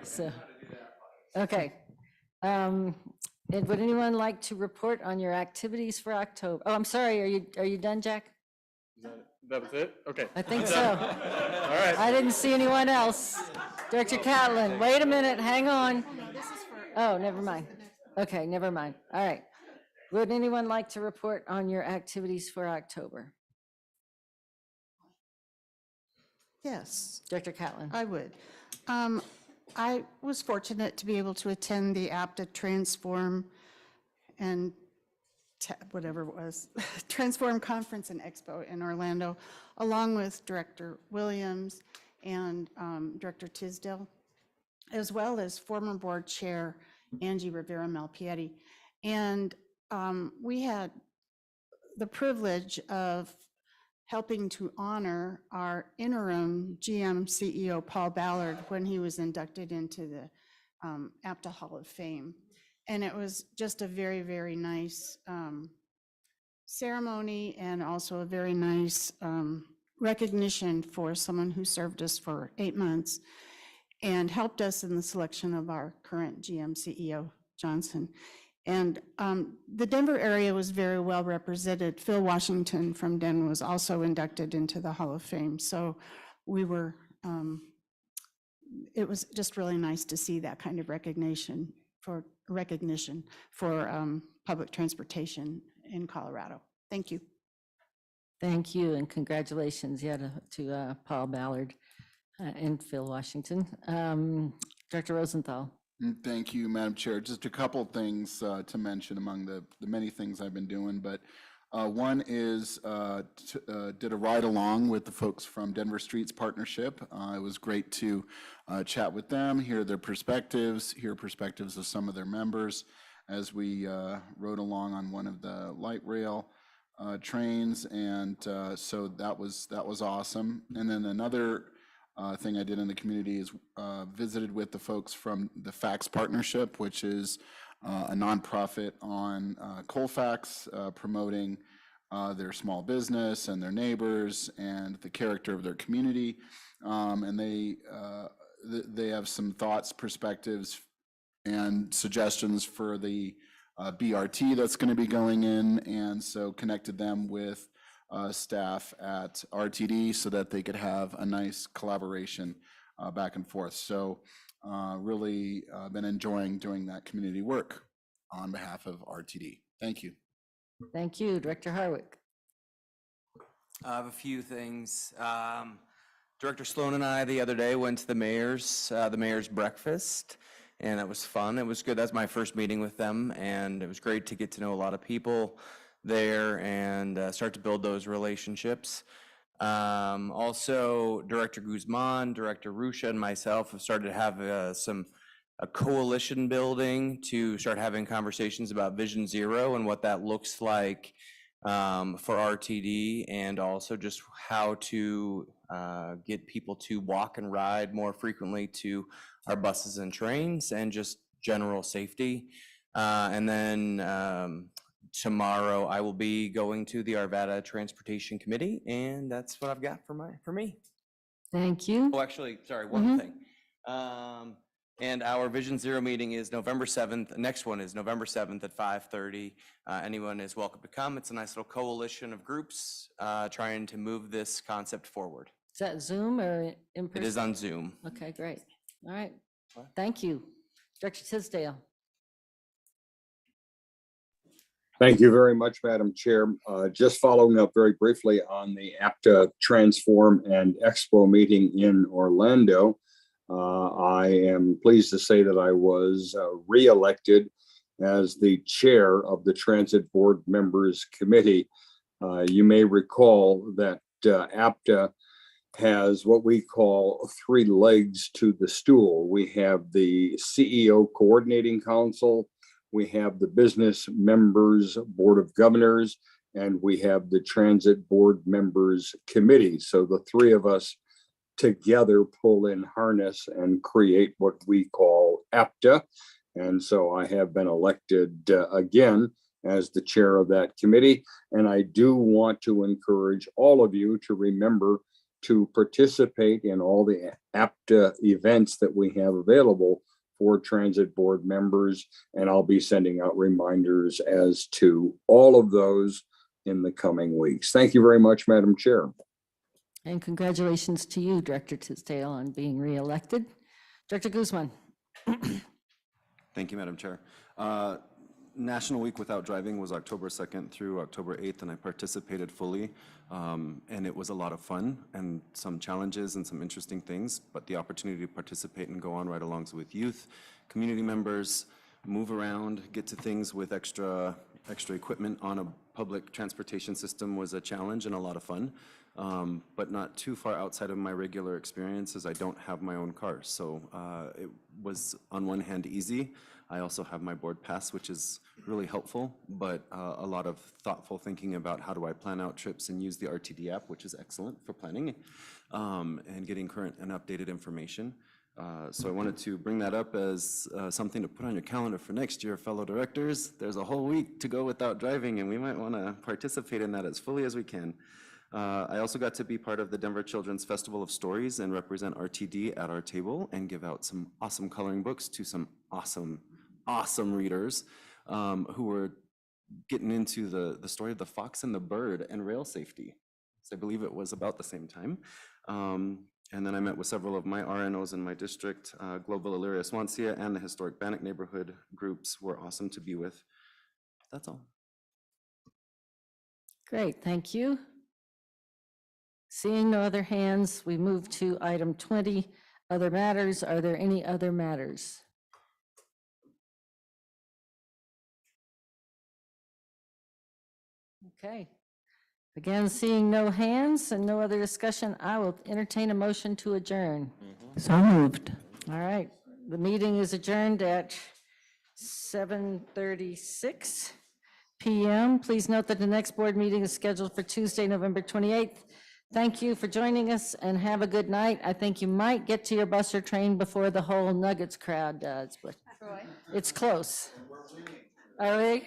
so, okay. And would anyone like to report on your activities for October? Oh, I'm sorry, are you done, Jack? That was it? Okay. I think so. All right. I didn't see anyone else. Director Catlin, wait a minute, hang on. Oh, never mind. Okay, never mind. All right. Would anyone like to report on your activities for October? Yes, Director Catlin. I would. I was fortunate to be able to attend the APTA Transform and whatever it was, Transform Conference and Expo in Orlando, along with Director Williams and Director Tisdale, as well as former board chair Angie Rivera Malpiedi. And we had the privilege of helping to honor our interim GM CEO, Paul Ballard, when he was inducted into the APTA Hall of Fame. And it was just a very, very nice ceremony, and also a very nice recognition for someone who served us for 8 months and helped us in the selection of our current GM CEO, Johnson. And the Denver area was very well represented. Phil Washington from Denver was also inducted into the Hall of Fame. So we were, it was just really nice to see that kind of recognition for public transportation in Colorado. Thank you. Thank you, and congratulations, to Paul Ballard and Phil Washington. Director Rosenthal. Thank you, Madam Chair. Just a couple things to mention among the many things I've been doing, but one is did a ride along with the folks from Denver Streets Partnership. It was great to chat with them, hear their perspectives, hear perspectives of some of their members as we rode along on one of the light rail trains, and so that was awesome. And then another thing I did in the community is visited with the folks from the Facts Partnership, which is a nonprofit on Colfax, promoting their small business and their neighbors and the character of their community. And they have some thoughts, perspectives, and suggestions for the BRT that's going to be going in, and so connected them with staff at RTD so that they could have a nice collaboration back and forth. So really been enjoying doing that community work on behalf of RTD. Thank you. Thank you, Director Harwick. I have a few things. Director Sloan and I the other day went to the mayor's breakfast, and it was fun. It was good. That's my first meeting with them, and it was great to get to know a lot of people there and start to build those relationships. Also, Director Guzman, Director Rusha, and myself have started to have a coalition building to start having conversations about Vision Zero and what that looks like for RTD, and also just how to get people to walk and ride more frequently to our buses and trains, and just general safety. And then tomorrow I will be going to the Arvada Transportation Committee, and that's what I've got for me. Thank you. Oh, actually, sorry, one more thing. And our Vision Zero meeting is November 7th. Next one is November 7th at 5:30. Anyone is welcome to come. It's a nice little coalition of groups trying to move this concept forward. Is that Zoom or in person? It is on Zoom. Okay, great. All right. Thank you. Director Tisdale. Thank you very much, Madam Chair. Just following up very briefly on the APTA Transform and Expo meeting in Orlando. I am pleased to say that I was re-elected as the chair of the Transit Board Members Committee. You may recall that APTA has what we call three legs to the stool. We have the CEO Coordinating Council, we have the Business Members Board of Governors, and we have the Transit Board Members Committee. So the three of us together pull in harness and create what we call APTA. And so I have been elected again as the chair of that committee. And I do want to encourage all of you to remember to participate in all the APTA events that we have available for transit board members. And I'll be sending out reminders as to all of those in the coming weeks. Thank you very much, Madam Chair. And congratulations to you, Director Tisdale, on being reelected. Director Guzman. Thank you, Madam Chair. National Week Without Driving was October 2nd through October 8th, and I participated fully. And it was a lot of fun and some challenges and some interesting things, but the opportunity to participate and go on right along with youth, community members, move around, get to things with extra equipment on a public transportation system was a challenge and a lot of fun, but not too far outside of my regular experience as I don't have my own car. So it was on one hand easy. I also have my board pass, which is really helpful, but a lot of thoughtful thinking about how do I plan out trips and use the RTD app, which is excellent for planning and getting current and updated information. So I wanted to bring that up as something to put on your calendar for next year, fellow directors. There's a whole week to go without driving, and we might want to participate in that as fully as we can. I also got to be part of the Denver Children's Festival of Stories and represent RTD at our table and give out some awesome coloring books to some awesome readers who were getting into the story of the fox and the bird and rail safety. So I believe it was about the same time. And then I met with several of my RNOs in my district. Global Elyria Swansea and the Historic Bannock neighborhood groups were awesome to be with. That's all. Great, thank you. Seeing no other hands, we move to item 20, other matters. Are there any other matters? Okay. Again, seeing no hands and no other discussion, I will entertain a motion to adjourn. So moved. All right, the meeting is adjourned at 7:36 p.m. Please note that the next board meeting is scheduled for Tuesday, November 28th. Thank you for joining us and have a good night. I think you might get to your bus or train before the whole Nuggets crowd does, but it's close. Are we?